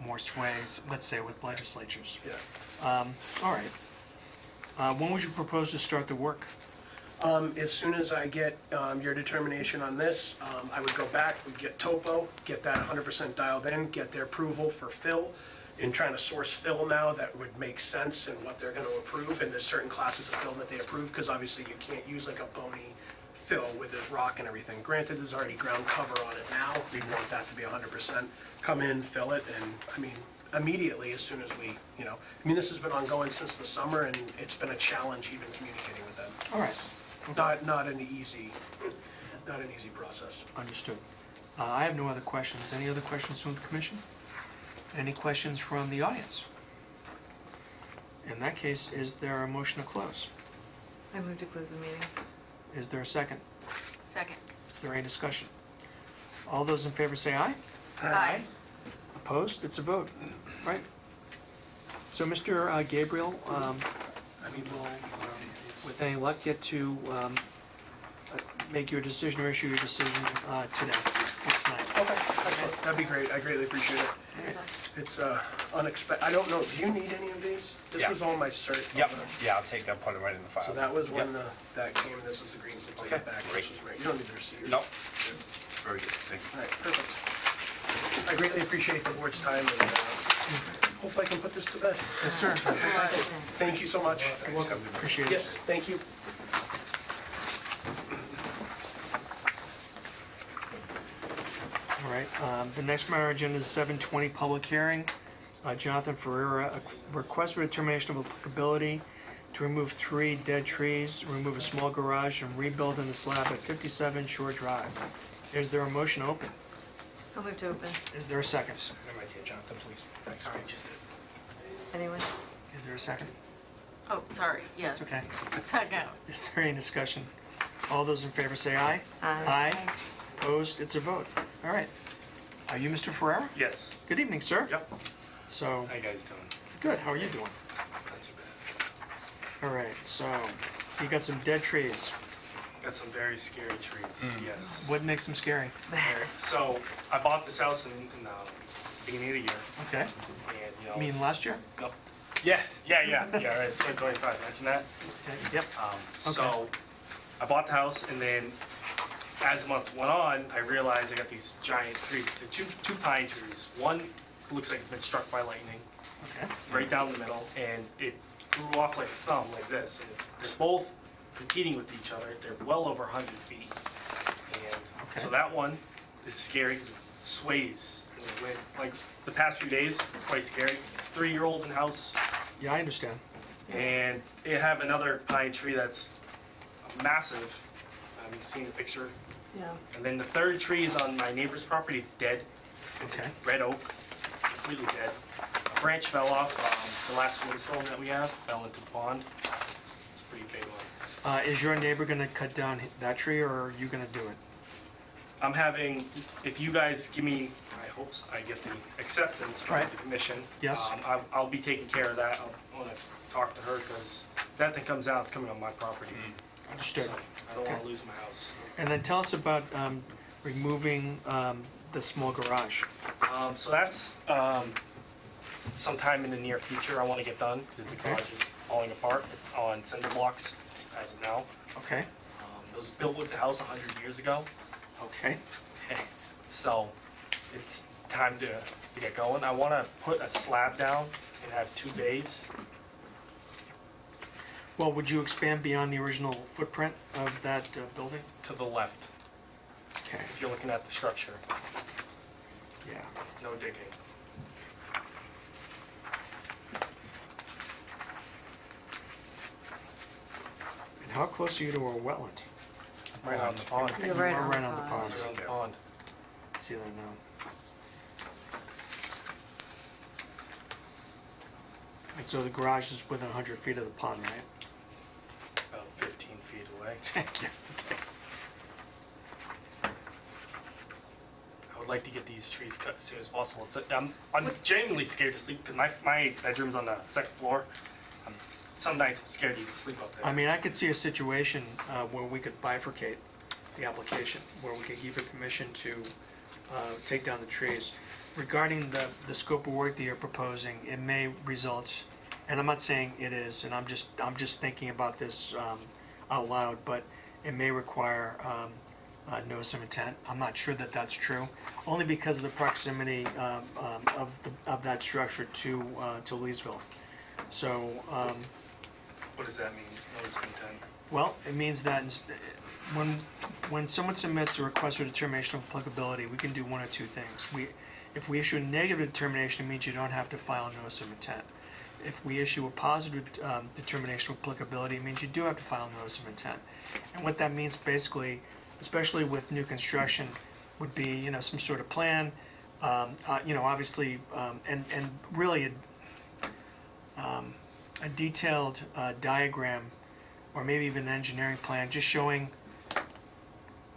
more sway, let's say, with legislatures. Yeah. All right. When would you propose to start the work? As soon as I get your determination on this, I would go back, we'd get topo, get that 100% dialed in, get their approval for fill. In trying to source fill now, that would make sense in what they're going to approve. And there's certain classes of fill that they approve, because obviously you can't use like a bony fill with this rock and everything. Granted, there's already ground cover on it now. We'd want that to be 100%. Come in, fill it, and I mean, immediately as soon as we, this has been ongoing since the summer, and it's been a challenge even communicating with them. All right. Not an easy process. Understood. I have no other questions. Any other questions from the commission? Any questions from the audience? In that case, is there a motion to close? I move to close the meeting. Is there a second? Second. Is there any discussion? All those in favor say aye. Aye. Opposed? It's a vote. Right. So, Mr. Gabriel, we will, with any luck, get to make your decision or issue your decision today, tonight. Okay, excellent. That'd be great. I greatly appreciate it. It's unexpected. I don't know, do you need any of these? This Yeah. was all my cert. Yep, yeah, I'll take that, put it right in the file. So that was when Yep. that came, this was the green slip to Okay, get back. great. This was right. You don't need the receipt. Nope. Very good, thank you. All right, perfect. I greatly appreciate the board's time, and hopefully I can put this to bed. Yes, sir. Thank you so much. You're welcome. Appreciate it. Yes, thank you. All right, the next matter on our agenda is 7:20 public hearing. Jonathan Ferreira, a request for determination of applicability to remove 3 dead trees, remove a small garage, and rebuild in the slab at 57 Shore Drive. Is there a motion to open? I'll move to open. Is there a second? Am I here, Jonathan, please? Thanks. Sorry, just Anyone? Is there a second? Oh, sorry, yes. It's okay. Second. Is there any discussion? All those in favor say aye. Aye. Aye. Opposed? It's a vote. All right. Are you Mr. Ferreira? Yes. Good evening, sir. Yep. So, How you guys doing? good. How are you doing? Not too bad. All right, so you got some dead trees. Got some very scary trees. Yes. What makes them scary? Alright, so I bought this house in beginning of the year, Okay. and you know. You mean last year? No. Yes. Yeah. Right. It's 2025. Imagine that. Okay. Yep. So I bought the house, and then as the months went on, I realized I got these giant trees. They're two pine trees. One looks like it's been struck by lightning, Okay. right down the middle, and it grew off like a thumb, like this. And they're both competing with each other. They're well over 100 feet. And Okay. so that one is scary because it sways in the wind. Like the past few days, it's quite scary. 3-year-old in the house, Yeah, I understand. and they have another pine tree that's massive. You've seen the picture. Yeah. And then the third tree is on my neighbor's property. It's dead. It's Okay. a red oak. It's completely dead. A branch fell off. The last windstorm that we have fell into the pond. It's a pretty big one. Is your neighbor gonna cut down that tree, or are you gonna do it? I'm having, if you guys give me, I hope I get the acceptance from Right. the commission. Yes. I'll be taking care of that. I want to talk to her because if that thing comes out, it's coming on my property. Understood. So I don't want Okay. to lose my house. And then tell us about removing the small garage. So that's sometime in the near future I want to get done because the Okay. garage is falling apart. It's on cinder blocks as of now. Okay. It was built with the house 100 years ago. Okay. So it's time to get going. I want to put a slab down and have 2 bays. Well, would you expand beyond the original footprint of that building? To the left, Okay. if you're looking at the structure. Yeah. No digging. And how close are you to a wetland? Right on the pond. You're You right are on right the on the pond. pond. Right on the pond. I see that now. And so the garage is within 100 feet of the pond, right? About 15 feet away. Thank you. I would like to get these trees cut as soon as possible. I'm genuinely scared to sleep because my bedroom's on the 2nd floor. Some nights I'm scared to even sleep up there. I mean, I could see a situation where we could bifurcate the application, where we could give you permission to take down the trees. Regarding the scope of work that you're proposing, it may result, and I'm not saying it is, and I'm just thinking about this out loud, but it may require notice of intent. I'm not sure that that's true, only because of the proximity of that structure to Leesville. So, What does that mean, notice of intent? well, it means that when someone submits a request for determination of applicability, we can do one of two things. If we issue a negative determination, it means you don't have to file a notice of intent. If we issue a positive determination of applicability, it means you do have to file a notice of intent. And what that means basically, especially with new construction, would be, some sort of plan, obviously, and really a detailed diagram, or maybe even an engineering plan, just showing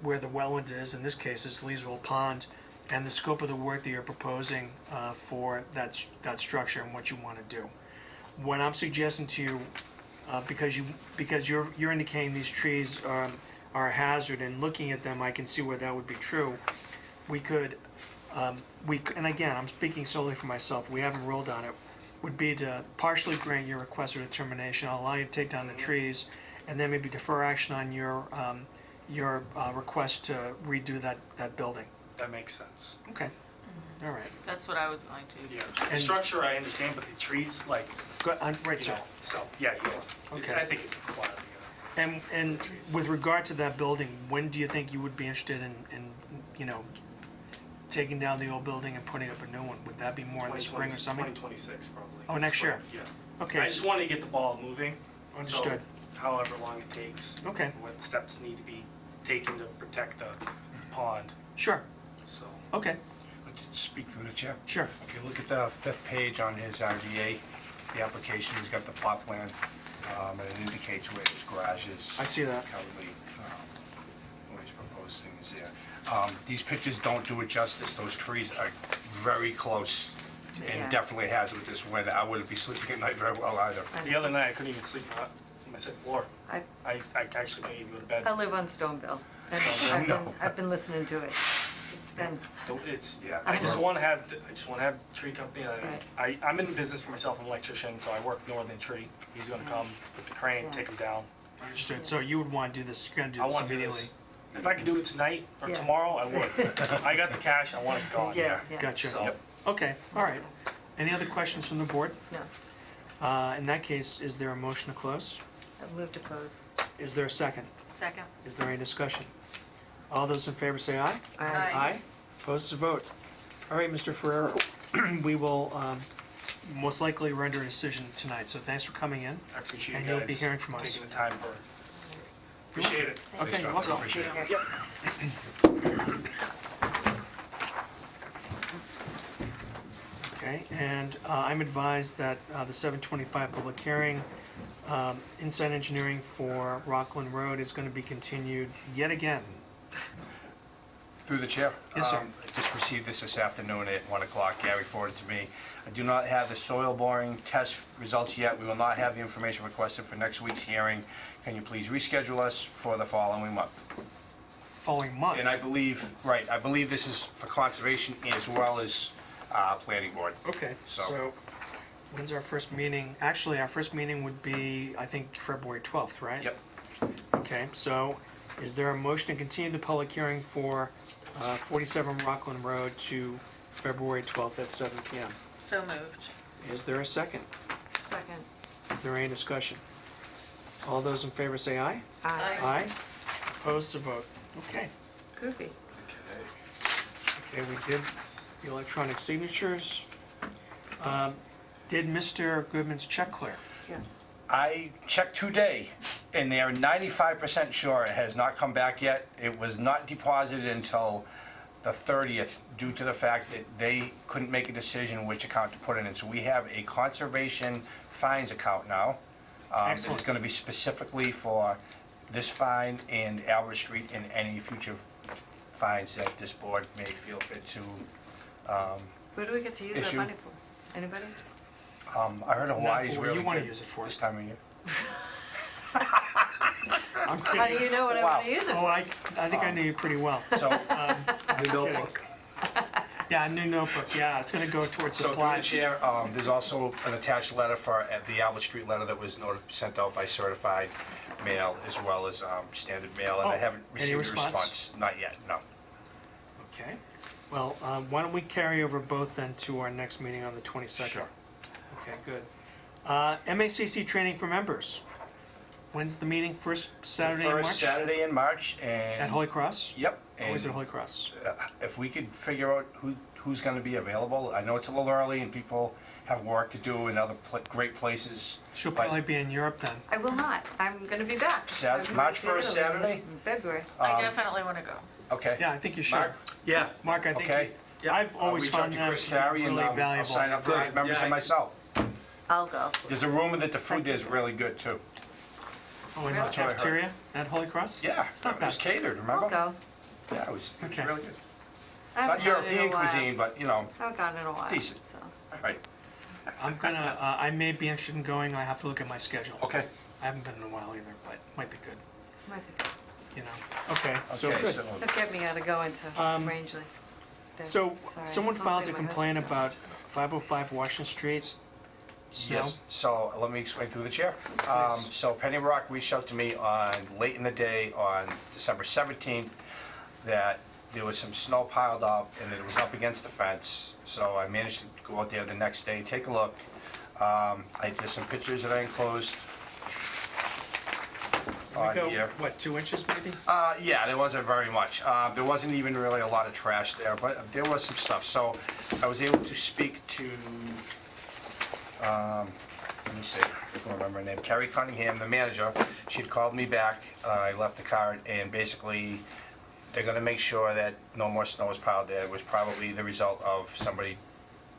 where the wetland is, in this case it's Leesville Pond, and the scope of the work that you're proposing for that structure and what you want to do. What I'm suggesting to you, because you're indicating these trees are a hazard, and looking at them I can see where that would be true, we could, and again, I'm speaking solely for myself, we haven't ruled on it, would be to partially grant your request for determination, I'll allow you to take down the trees, and then maybe defer action on your request to redo that building. That makes sense. Okay, all right. That's what I was going to. Yeah, the And- structure I understand, but the trees, like, Right, sir. so, yeah, yes. Okay. I think it's required. And with regard to that building, when do you think you would be interested in taking down the old building and putting up a new one? Would that be more in the spring or summer? 2026, probably. Oh, next year? Yeah. Okay, I just want to get the ball moving. so understood. However long it takes. Okay, What steps need to be taken to protect the pond, sure, so. okay, Let's speak through the chair. sure. If you look at the 5th page on his RDA, the application, he's got the plot plan, and it indicates where his garage is. I see that. Currently, where he's proposed things there. These pictures don't do it justice. Those trees are very close Yeah. and definitely a hazard with this winter. I wouldn't be sleeping at night very well either. The other night, I couldn't even sleep on my second floor. I- I actually couldn't even go to bed. I live on Stoneville. and No. I've been listening to it. It's been, It's, Yeah. I just want to have tree company. Right. I'm in business for myself. I'm an electrician, so I work Northern Tree. He's going to come with the crane, Yeah. take them down. Understood. So you would want to do this, you're going to do I this want to do immediately? this. If I could do it tonight or Yeah. tomorrow, I would. I got the cash. I want it gone. yeah, yeah. Gotcha. So, Okay, all right. Any other questions from the board? No, In that case, is there a motion to close? I've moved to close. Is there a second? Second. Is there any discussion? All those in favor say aye. Aye. Aye. Opposed to vote. All right, Mr. Ferrero, we will most likely render a decision tonight, so thanks for coming in. I appreciate And you guys you'll be hearing from us. taking the time for. Appreciate it. Okay, Thanks, you're John. welcome. Appreciate it. Take care. Okay, and I'm advised that the 7:25 public hearing, Inside Engineering for Rockland Road is going to be continued yet again. Through the chair. Yes, sir. I just received this afternoon at 1 o'clock. Gary forwarded it to me. I do not have the soil boring test results yet. We will not have the information requested for next week's hearing. Can you please reschedule us for the following month? Following month. And I believe this is for conservation as well as planning board. Okay, So- so when's our first meeting? Actually, our first meeting would be, I think, February 12th, right? Yep. Okay, so is there a motion to continue the public hearing for 47 Rockland Road to February 12th at 7 PM? So moved. Is there a second? Second. Is there any discussion? All those in favor say aye. Aye. Aye. Opposed to vote. Okay. Goofy. Okay, we did the electronic signatures. Did Mr. Goodman's check clear? Yeah. I checked today, and they are 95% sure it has not come back yet. It was not deposited until the 30th due to the fact that they couldn't make a decision which account to put it in. So we have a conservation fines account now. It's Excellent. going to be specifically for this fine and Albert Street and any future fines that this board may feel fit to. Who do we get to use that Issue. money for? Anybody? I heard Hawaii's for what really you wanna good use it for. this time of year. I'm How do kidding. you know what I Wow. want to use it Oh, for? I think I knew you pretty well. So, I'm kidding. Yeah, a new notebook, yeah, it's gonna go towards so through the supplies. chair, there's also an attached letter for the Albert Street letter that was sent out by certified mail as well as standard mail, and I Oh, haven't any received a response? response. Not yet, no. Okay, well, why don't we carry over both then to our next meeting on the 22nd? Sure. Okay, good. MACC training for members. When's the meeting? First Saturday in March? First Saturday in March, and... At Holy Cross? Yep. Always and, at Holy Cross. If we could figure out who's going to be available, I know it's a little early and people have work to do in other great places. She'll but probably be in Europe then. I will not. I'm going to be back. March 1st, Saturday? In February. I definitely want to go. Okay. Yeah, I think you should. Mark? Yeah. Mark, I think, Okay. I've I'll always reach out found to that Chris to Carey be and really I'll valuable. sign up for Good. members Yeah, and myself. I'll go. There's a rumor that the food there is really good too. Oh, in the That's what I heard. cafeteria at Holy Cross? Yeah, not it was bad. catered, I'll remember? go. Yeah, it was Okay. really good. I haven't Not gone in a European while. cuisine, but you know, I haven't gone in a while. Decent. So. right. I'm gonna, I may be interested in going, I have to look at my schedule. Okay. I haven't been in a while either, but might be good, Might be good. you know? Okay, so Okay, good. so Don't get me out of going to Rangeley. There. So, Sorry. someone filed a Hopefully my complaint husband's about 505 Washington Street. Snow. Yes, so let me explain through the chair. So Penny Rock reached out to me late in the day on December 17th that there was some snow piled up and that it was up against the fence. So I managed to go out there the next day, take a look. There's some pictures that I enclosed We on go, here. what, 2 inches maybe? Yeah, there wasn't very much. There wasn't even really a lot of trash there, but there was some stuff. So I was able to speak to, let me see, I can remember her name, Carrie Cunningham, the manager. She'd called me back. I left the card, and basically, they're going to make sure that no more snow is piled there. It was probably the result of somebody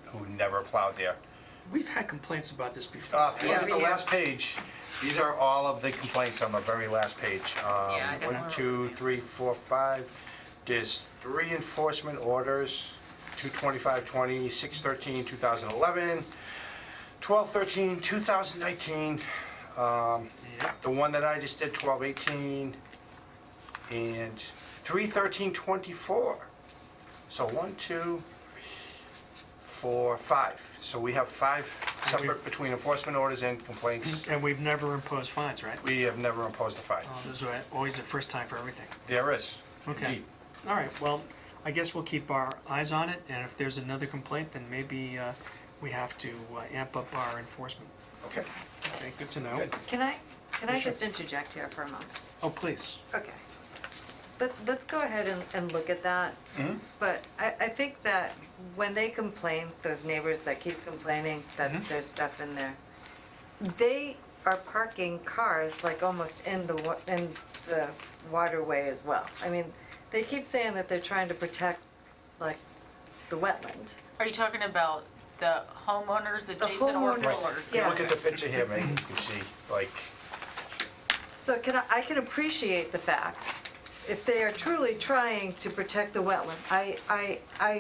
who never plowed there. We've had complaints about this before. If you look at the last page, these are all of the complaints on the very last page. I got 1, one. 2, 3, 4, 5. There's 3 enforcement orders, 22520, 613, 2011, 1213, 2019. Yeah. The one that I just did, 1218, and 31324. So 1, 2, 4, 5. So we have 5 separate between enforcement orders and complaints. And we've never imposed fines, right? We have never imposed a fine. Oh, those are always the first time for everything. There is. Okay. Indeed. All right, well, I guess we'll keep our eyes on it, and if there's another complaint, then maybe we have to amp up our enforcement. Okay. Okay, good to know. Good. Can I Sure. just interject here for a moment? Oh, please. Okay. Let's go ahead and look at that. Mhm. But I think that when they complain, those neighbors that keep complaining that there's stuff in there, they are parking cars like almost in the waterway as well. I mean, they keep saying that they're trying to protect like the wetland. Are you talking about the homeowners adjacent or homeowners, fullers? If you Yeah. look at the picture here, Megan, you can see, like, So I can appreciate the fact, if they are truly trying to protect the wetland, I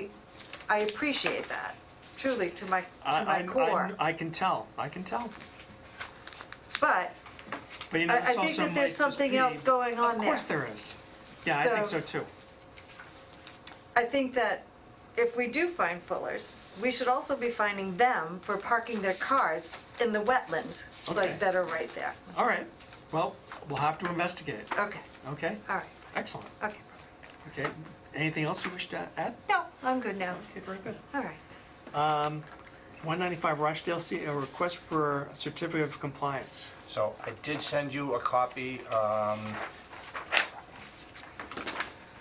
appreciate that, truly, to my core. I can tell. But But you know, I this think also that there's might something just be- else going on Of there. course there is. Yeah, I think So- so too. I think that if we do find fullers, we should also be finding them for parking their cars in the wetland, Okay. like, that are right there. All right, well, we'll have to investigate it, Okay, okay? all right, Excellent. okay. Okay, anything else you wish to add? No, I'm good now. Okay, very good. All right. 195 Rochdale, see a request for a certificate of compliance. so I did send you a copy.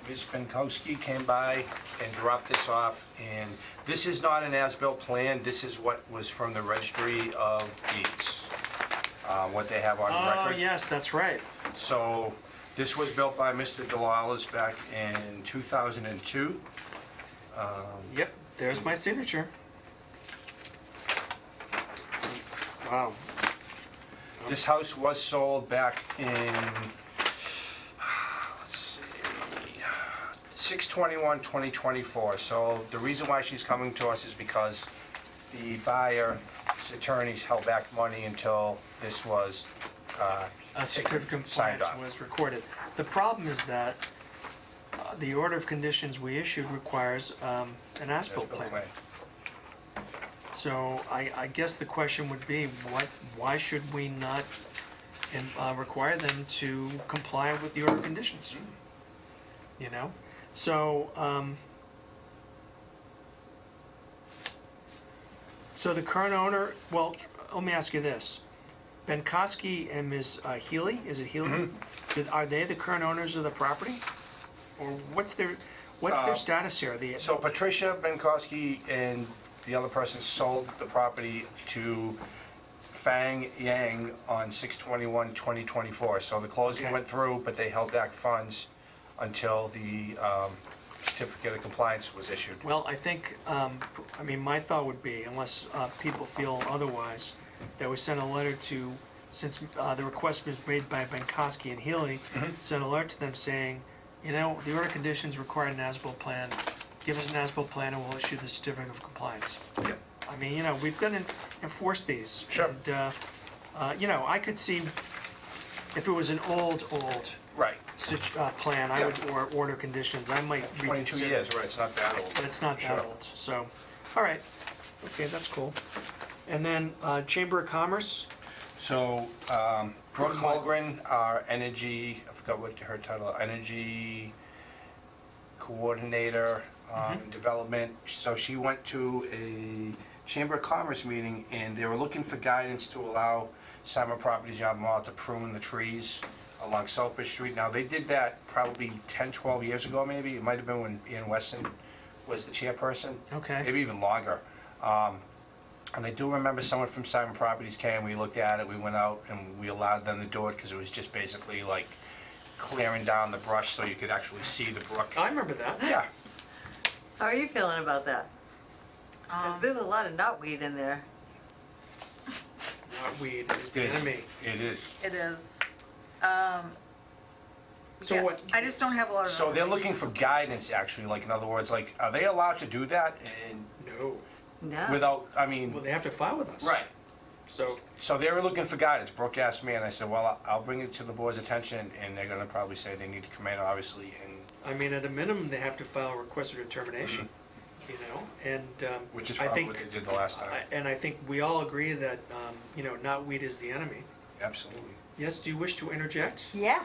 Ms. Pinkowski came by and dropped this off, and this is not an as-built plan. This is what was from the Registry of Deeds, what they have on Oh, record. yes, that's right. So this was built by Mr. Delales back in 2002. Yep, there's my signature. Wow. This house was sold back in, let's see, 6/21/2024. So the reason why she's coming to us is because the buyer's attorneys held back money until this was a certificate of Signed compliance off. was recorded. The problem is that the order of conditions we issued requires an as-built plan. So I guess the question would be, why should we not require them to comply with the order of conditions? You know? So, so the current owner, well, let me ask you this. Benkowski and Ms. Healy, is it Healy? Are they the current owners of the property? Or what's their status here? So Patricia Benkowski and the other person sold the property to Fang Yang on 6/21/2024. So the closing Okay. went through, but they held back funds until the certificate of compliance was issued. Well, I think, I mean, my thought would be, unless people feel otherwise, that we send a letter to, since the request was made by Benkowski and Healy, send a letter to them saying, you know, the order of conditions require an as-built plan. Give us an as-built plan and we'll issue the certificate of compliance. Yep. I mean, you know, we've got to enforce these. Sure. And, you know, I could see if it was an old Right. plan, I would, or order conditions, I might 22 reconsider. years, right, it's not that old. But it's not that Sure. old, so, all right. Okay, that's cool. And then Chamber of Commerce, So Brooke Holgren, our energy, I forgot what her title, energy coordinator, development. So she went to a Chamber of Commerce meeting, and they were looking for guidance to allow Simon Properties Yard Mall to prune the trees along Southbridge Street. Now, they did that probably 10, 12 years ago, maybe. It might have been when Ian Weston was the chairperson. Okay. Maybe even longer. And I do remember someone from Simon Properties came, we looked at it, we went out, and we allowed them to do it, because it was just basically like clearing down the brush so you could actually see the brook. I remember that. Yeah. How are you feeling about that? 'Cause there's a lot of knotweed in there. Weed is the It is. enemy. It is. It is. So Yeah, what? I just don't have a lot of. So they're looking for guidance, actually, like, in other words, like, are they allowed to do that? And No. No. without, I Well, mean, they have to file with us. right. So, So they were looking for guidance. Brooke asked me, and I said, well, I'll bring it to the board's attention, and they're gonna probably say they need to come in, obviously, and, I mean, at a minimum, they have to file a request for determination, you know, and which is I probably think, what they did the last time. and I think we all agree that, you know, knotweed is the enemy. Absolutely. Yes, do you wish to interject? Yeah.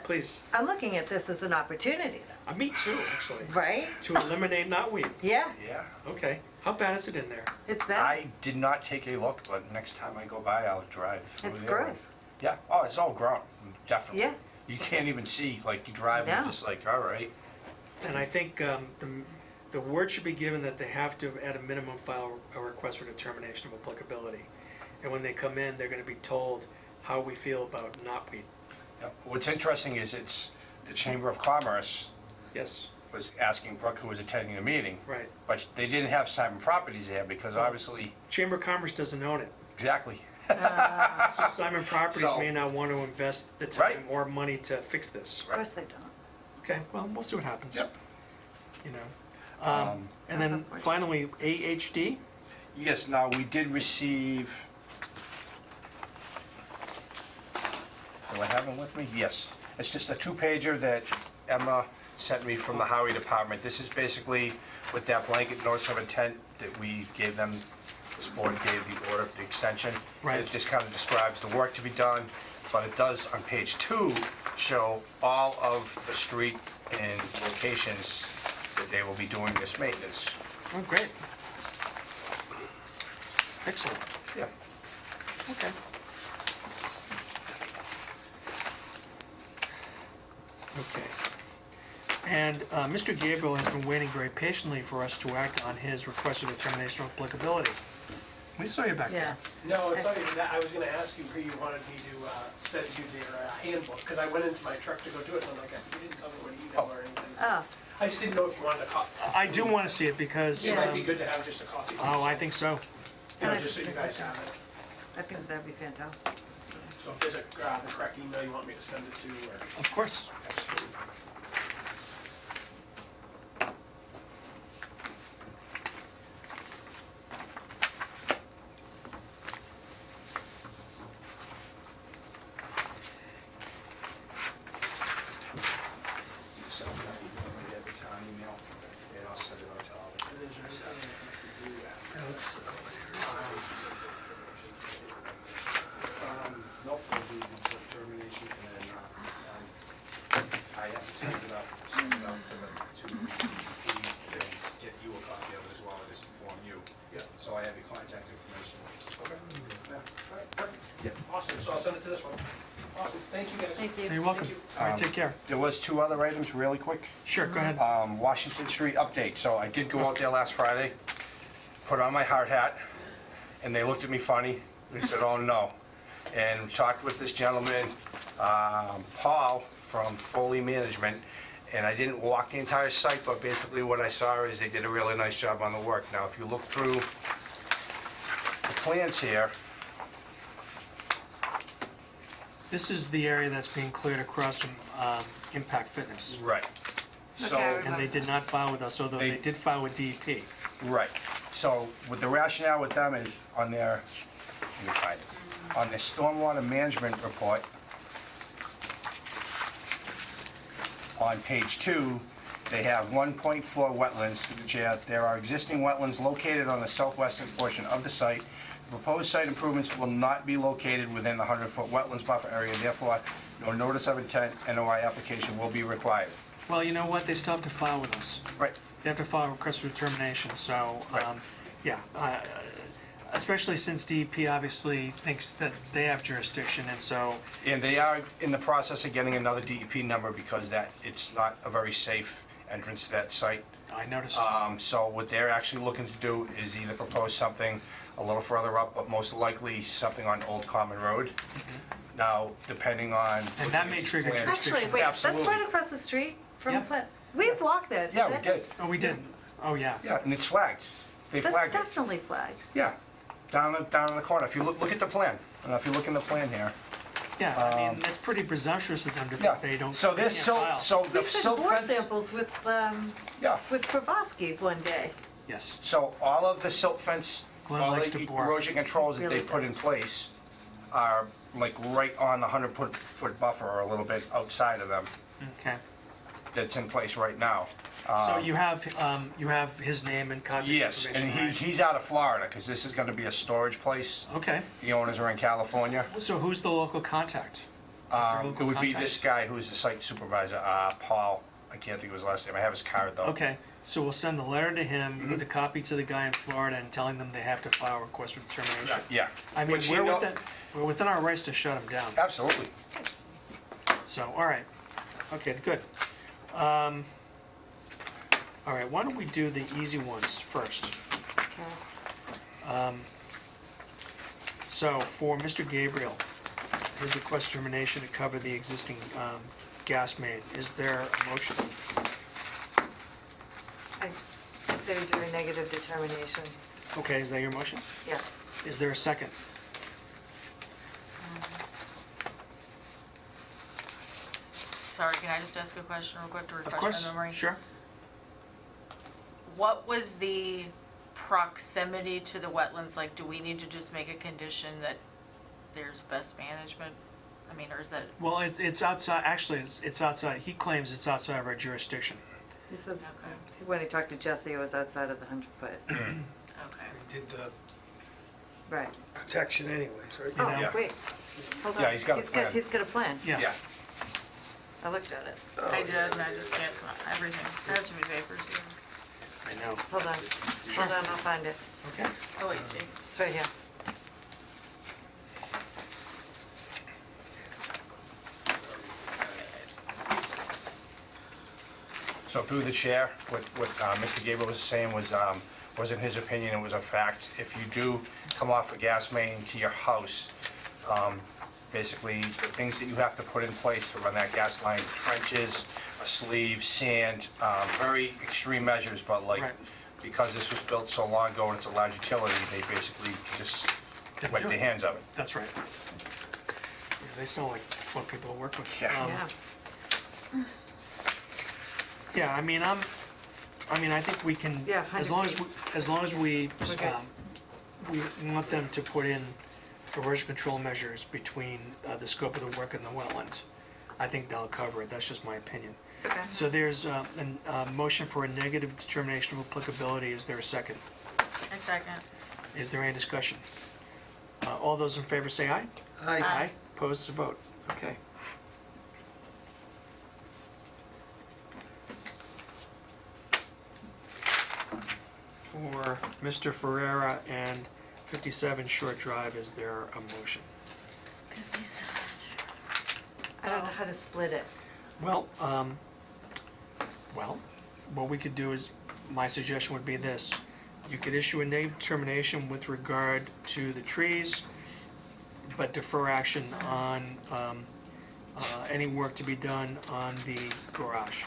Please. I'm looking at this as an opportunity, Me too, actually. right? To eliminate knotweed. Yeah, Yeah. Okay. How bad is it in there? it's bad. I did not take a look, but next time I go by, I'll drive through It's there. gross. Yeah, oh, it's all grown, definitely. Yeah. You can't even see, like, you drive and No. you're just like, all right. And I think the word should be given that they have to, at a minimum, file a request for determination of applicability. And when they come in, they're gonna be told how we feel about knotweed. Yep. What's interesting is it's the Chamber of Commerce Yes, was asking Brooke, who was attending the meeting, right. but they didn't have Simon Properties there because obviously, Chamber of Commerce doesn't own it. exactly. So Simon Properties So- may not want to invest the Right. time or money to fix this. Of course they don't. Okay, well, we'll see what happens. Yep. You know. Um, And That's then unfortunate. finally, AHD? Yes, now, we did receive, do I have them with me? Yes. It's just a two-pager that Emma sent me from the Highway Department. This is basically with that blanket notice of intent that we gave them, this board gave the order, the extension. Right. It just kind of describes the work to be done, but it does, on page 2, show all of the street and locations that they will be doing this maintenance. Oh, great. Excellent. Yeah. Okay. Okay. And Mr. Gabriel has been waiting very patiently for us to act on his request of determination of applicability. We saw you back Yeah. there. No, it's not even that. I was gonna ask you who you wanted me to send you their handbook, because I went into my truck to go do it, and I'm like, you didn't tell me what email or anything. Oh, I just didn't know if you wanted a copy. I do want to see it because, It might be good to have just a copy. oh, I think so. You know, just so you guys have it. I think that'd be fantastic. So if there's the correct email you want me to send it to, or... Of course. Absolutely. Awesome, so I'll send it to this one. Awesome, thank you guys. Thank you. You're welcome. All right, take care. There was 2 other items, really quick. Sure, go ahead. Washington Street update. So I did go out there last Friday, put on my hard hat, and they looked at me funny. They said, "Oh, no." And talked with this gentleman, Paul, from Foley Management, and I didn't walk the entire site, but basically what I saw is they did a really nice job on the work. Now, if you look through the plans here, This is the area that's being cleared across from Impact Fitness. right. So. Okay. And they did not file with us, although they They- did file with DEP. Right. So with the rationale with them is on their, let me find it, on their stormwater management report, on page 2, they have 1.4 wetlands to the chair. There are existing wetlands located on the southwestern portion of the site. The proposed site improvements will not be located within the 100-foot wetlands buffer area, therefore, no notice of intent NOI application will be required. Well, you know what? They still have to file with us. Right. They have to file a request for determination, so, Right. yeah. Especially since DEP obviously thinks that they have jurisdiction, and so, And they are in the process of getting another DEP number because it's not a very safe entrance to that site. I noticed. So what they're actually looking to do is either propose something a little further up, but most likely something on Old Common Road. Now, depending on. And that may trigger plan- jurisdiction. Actually, wait, that's Absolutely. right across the street from Yeah. the plant. We walked there. Yeah, we did. Oh, we did? Oh, yeah. Yeah, and it's flagged. They That's flagged it. definitely flagged. Yeah, down in the corner. If you look at the plan. And if you look in the plan here. Yeah, I mean, that's pretty presumptuous of them to Yeah. think they don't. So they this can't silt, file. so the We took silt bore fence. samples with Yeah. Pravosky one day. Yes. So all of the silt fence, Glenn all likes the to bore. erosion controls that Really they put in place are like right on the 100-foot buffer or a little bit outside of them Okay. that's in place right now. So you have his name and contact Yes, information, and right? he's out of Florida because this is going to be a storage place. Okay. The owners are in California. So who's the local contact? It local would be contact? this guy who's the site supervisor, Paul. I can't think of his last name. I have his card though. Okay, so we'll send the letter to him with a copy to the guy in Florida and telling them they have to file a request for determination. Yeah. I mean, Which you know- we're within our rights to shut him down. Absolutely. So, all right. Okay, good. All right, why don't we do the easy ones first? So for Mr. Gabriel, his request termination to cover the existing gas main, is there a motion? I say we do a negative determination. Okay, is that your motion? Yes. Is there a second? Sorry, can I just ask a question real quick to Of refresh course, my memory? sure. What was the proximity to the wetlands? Like, do we need to just make a condition that there's best management? I mean, or is that, Well, it's outside, actually, it's outside, he claims it's outside of our jurisdiction. He says, when he talked to Jesse, it was outside of the 100-foot. okay. Did the Right. protection anyways, right? You Oh, know? wait. Hold on. Yeah, he's got a plan. He's got a plan. Yeah. I looked at it. I did, and I just can't, everything's, I have too many papers here. I know. Hold on. Hold on, I'll find it. Okay. Oh, wait, Jake. It's right here. So through the chair, what Mr. Gabriel was saying wasn't his opinion, it was a fact. If you do come off a gas main to your house, basically the things that you have to put in place to run that gas line, trenches, a sleeve, sand, very extreme measures, but like, Right. because this was built so long ago and it's a large utility, they basically just Didn't wipe do their it. hands of it. That's right. Yeah, they sound like fun people to work with. Yeah. Yeah. Yeah, I mean, I think we can, Yeah, as long as 100 we, We're good. we want them to put in erosion control measures between the scope of the work and the wetlands. I think they'll cover it, that's just my opinion. Okay. So there's a motion for a negative determination of applicability, is there a second? A second. Is there any discussion? All those in favor say aye? Aye. Opposed to vote, okay. For Mr. Ferrera and 57 Short Drive, is there a motion? how to split it. Well, what we could do is, my suggestion would be this. You could issue a name determination with regard to the trees, but defer action on any work to be done on the garage.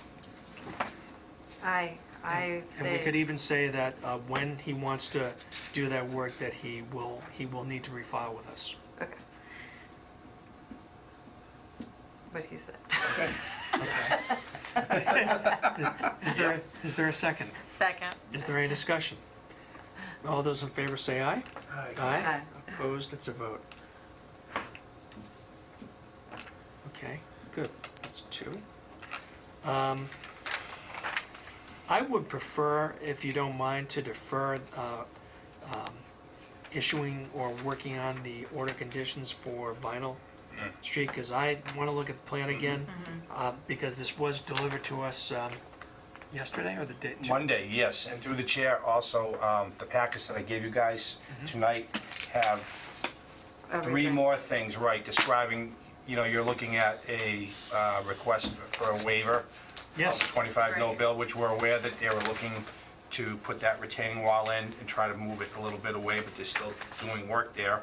I And we could say, even say that when he wants to do that work, that he will need to refile with us. okay. What he said. Is there a second? Second. Is there any discussion? All those in favor say aye. Aye. Aye. Opposed, it's a vote. Okay, good, that's two. I would prefer, if you don't mind, to defer issuing or working on the order conditions for Vinyl Street, because I want to look at the plan again, because this was delivered to us yesterday or the day? Monday, yes, and through the chair, also, the packets that I gave you guys tonight have three Everything. more things, right, describing, you're looking at a request for a waiver Yes. of the 25 mil bill, which we're aware that they were looking to put that retaining wall in and try to move it a little bit away, but they're still doing work there.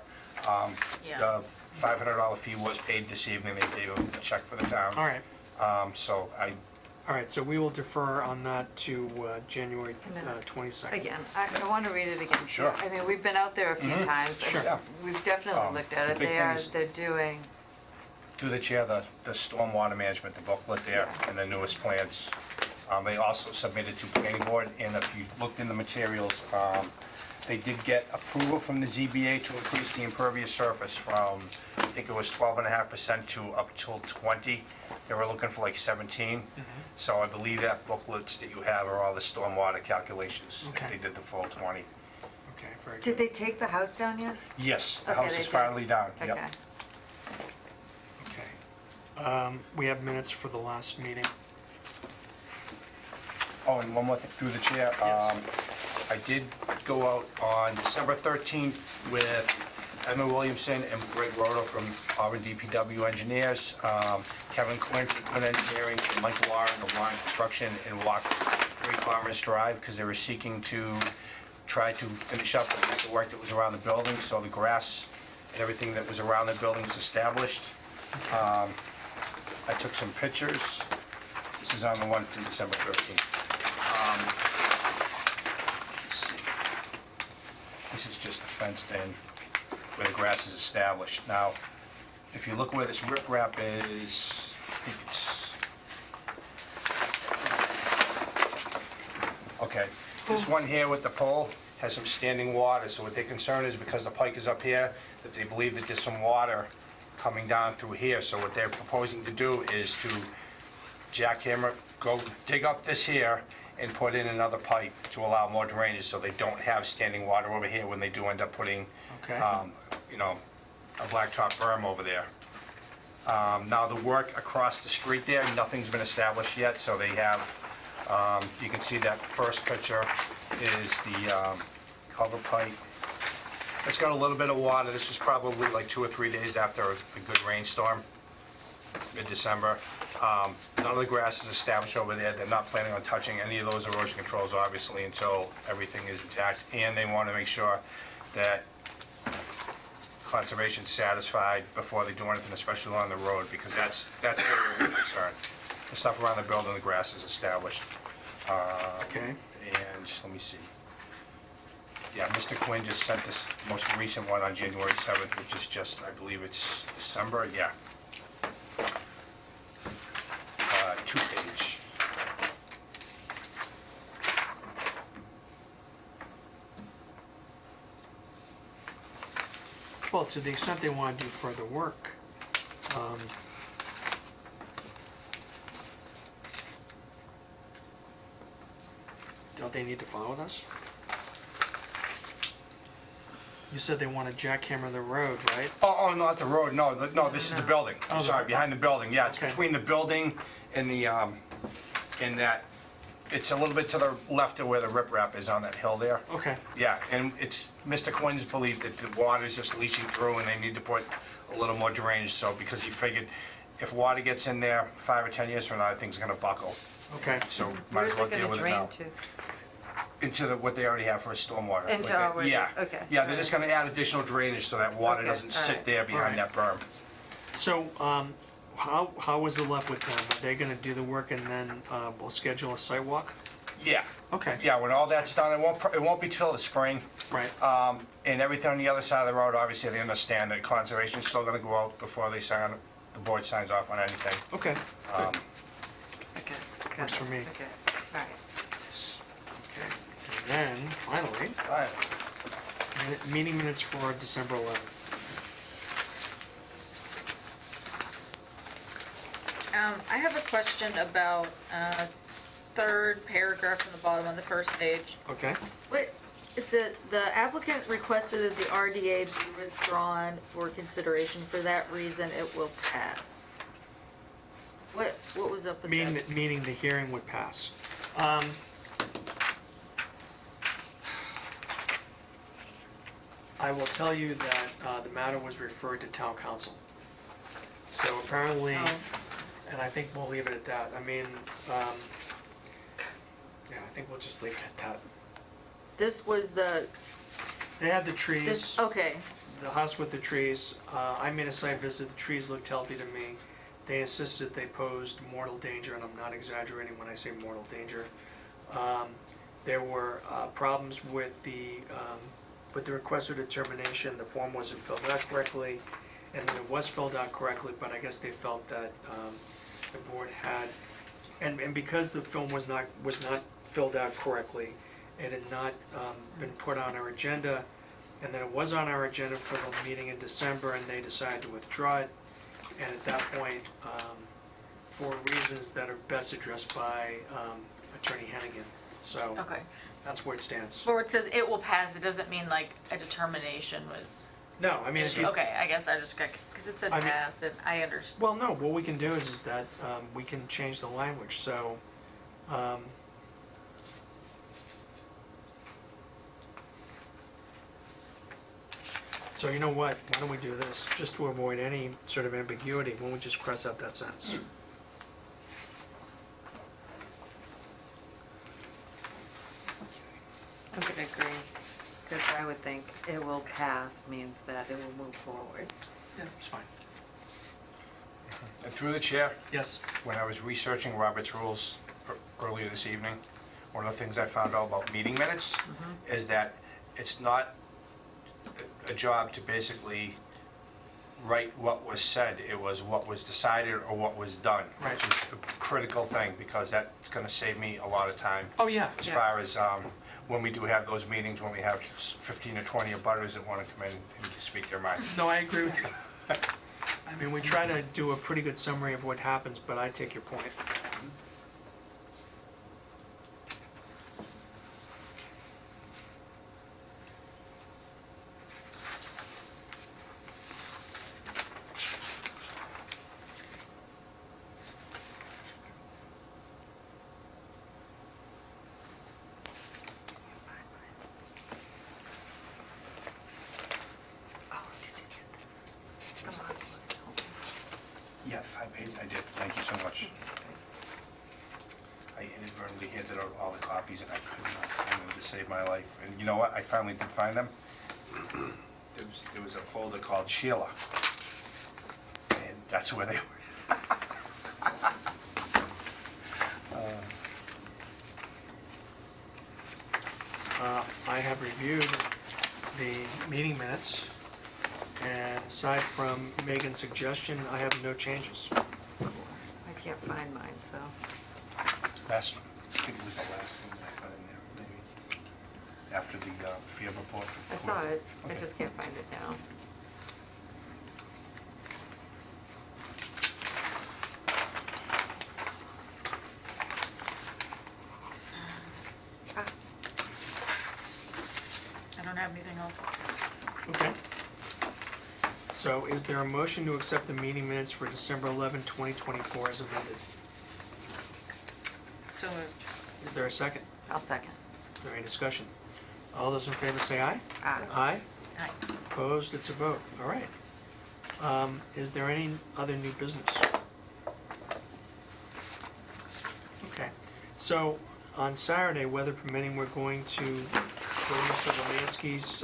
Yeah. The $500 fee was paid this evening, they gave a check for the town. All right, So all right, so we will defer on that to January And then 22nd. Again, I want to read it again. too. Sure. I mean, we've been out there a few times. and Sure. Yeah. We've definitely looked at the it. big thing is- They're doing, through the chair, the stormwater management, the booklet there, and the newest plans. They also submitted to planning board, and if you looked in the materials, they did get approval from the ZBA to increase the impervious surface from, I think it was 12.5% to up till 20. They were looking for like 17. So I believe that booklets that you have are all the stormwater calculations. If Okay. they did the full 20. Okay, very did good. they take the house down yet? Yes, the Okay, house they is did. finally down. Okay. Yep. Okay. We have minutes for the last meeting. Oh, and one more thing, through the chair. I did go out on December 13th with Emma Williamson and Greg Roto from Auburn DPW Engineers, Kevin Quinn from Quinn Engineering, and Mike Lauren of Line Construction, and walked Great Farmers Drive because they were seeking to try to finish up the piece of work that was around the building, so the grass and everything that was around the building is established. I took some pictures. This is on the one from December 13th. Let's see. This is just the fenced in where the grass is established. Now, if you look where this riprap is, I think it's... Okay, this one here with the pole has some standing water, so what their concern is, because the pike is up here, that they believe that there's some water coming down through here. So what they're proposing to do is to jackhammer, go dig up this here and put in another pipe to allow more drainage, so they don't have standing water over here when they do end up putting, Okay. a blacktop berm over there. Now, the work across the street there, nothing's been established yet, so they have, you can see that first picture is the culvert pipe. It's got a little bit of water. This was probably like 2 or 3 days after a good rainstorm, mid-December. None of the grass is established over there. They're not planning on touching any of those erosion controls, obviously, until everything is intact. And they want to make sure that conservation's satisfied before they do anything, especially along the road, because that's their concern. The stuff around the building, the grass is established. Okay. And just let me see. Yeah, Mr. Quinn just sent this most recent one on January 7th, which is just, I believe it's December, yeah. 2-page. Well, to the extent they want to do further work, don't they need to file with us? You said they want to jackhammer the road, right? Oh, not the road, no, this is the building. I'm Oh, sorry, behind the building, yeah, it's Okay. between the building and the, in that, it's a little bit to the left of where the riprap is on that hill there. Okay, Yeah, and it's Mr. Quinn's belief that the water's just leaching through and they need to put a little more drainage, so because he figured if water gets in there 5 or 10 years from now, that thing's gonna buckle. Okay, So might Where's as well it deal gonna with it drain now. to? Into what they already have for a stormwater. Into Like a- already- Yeah. okay. Yeah, they're just gonna add additional drainage so that water Okay, doesn't all sit right, there behind that berm. so, how was it left with them? Are they gonna do the work and then, we'll schedule a site walk? Yeah, Okay, yeah, when all that's done, it won't be till the spring. right, And everything on the other side of the road, obviously, they understand that conservation's still gonna go out before they sign, the board signs off on anything. okay, Um, Okay. got Works it. for me. Okay, all right. okay. And then, finally, Right. meeting minutes for December 11th. I have a question about, third paragraph from the bottom on the first page. Okay, What, is it, the applicant requested that the RDA be withdrawn for consideration. For that reason, it will pass. What was up with that? meaning the hearing would pass. I will tell you that the matter was referred to town council. So apparently, Oh. and I think we'll leave it at that. I mean, yeah, I think we'll just leave it at that. This was the, They had the trees, this, okay, the house with the trees. I made a site visit, the trees looked healthy to me. They insisted they posed mortal danger, and I'm not exaggerating when I say mortal danger. There were problems with the request for determination. The form wasn't filled out correctly, and then it was filled out correctly, but I guess they felt that the board had, and because the film was not filled out correctly, it had not been put on our agenda, and then it was on our agenda for the meeting in December, and they decided to withdraw it. And at that point, for reasons that are best addressed by Attorney Hennigan. So okay. that's where it stands. Where it says it will pass, it doesn't mean like a determination was No, I mean, if issued. you, Okay, I guess I just got, because it said I mean- pass, and I understand. well, no, what we can do is that we can change the language. So, so you know what? Why don't we do this? Just to avoid any sort of ambiguity, why don't we just cross out that sentence? I'm gonna agree, because I would think it will pass means that it will move forward. Yeah, it's fine. And through the chair, Yes. when I was researching Robert's rules earlier this evening, one of the things I found out about meeting minutes is that it's not a job to basically write what was said. It was what was decided or what was done, Right. which is a critical thing, because that's going to save me a lot of time Oh, yeah. as yeah. far as when we do have those meetings, when we have 15 or 20 abutters that want to come in and speak their mind. No, I agree with you. I mean, we try to do a pretty good summary of what happens, but I take your point. Oh, did you get this? The last one. Yeah, 5 pages, I did. Thank you so much. I inadvertently handed out all the copies, and I could not find them to save my life. And you know what? I finally did find them. There was a folder called Sheila, and that's where they were. I have reviewed the meeting minutes, and aside from Megan's suggestion, I have no changes. I can't find mine, so. Last, I think it was the last thing I put in there, maybe, after the field report. I saw it, I Okay. just can't find it now. Ah, I don't have anything else. Okay. So is there a motion to accept the meeting minutes for December 11, 2024 as amended? So moved. Is there a second? I'll second. Is there any discussion? All those in favor say aye. Aye. Aye. Aye. Opposed? It's a vote. All right. Is there any other new business? So, on Saturday, weather permitting, we're going to go to Mr. Lemansky's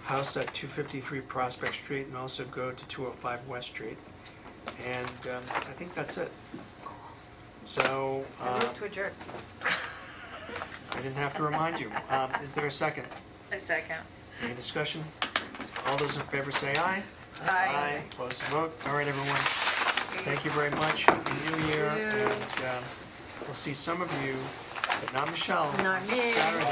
house at 253 Prospect Street and also go to 205 West Street. And I think that's it. So, I move to adjourn. I didn't have to remind you. Is there a second? A second. Any discussion? All those in favor say aye. Aye. Opposed, vote. All right, everyone. Thank you very much. Happy New Year. And we'll see some of you, but not Michelle. Not me. Saturday.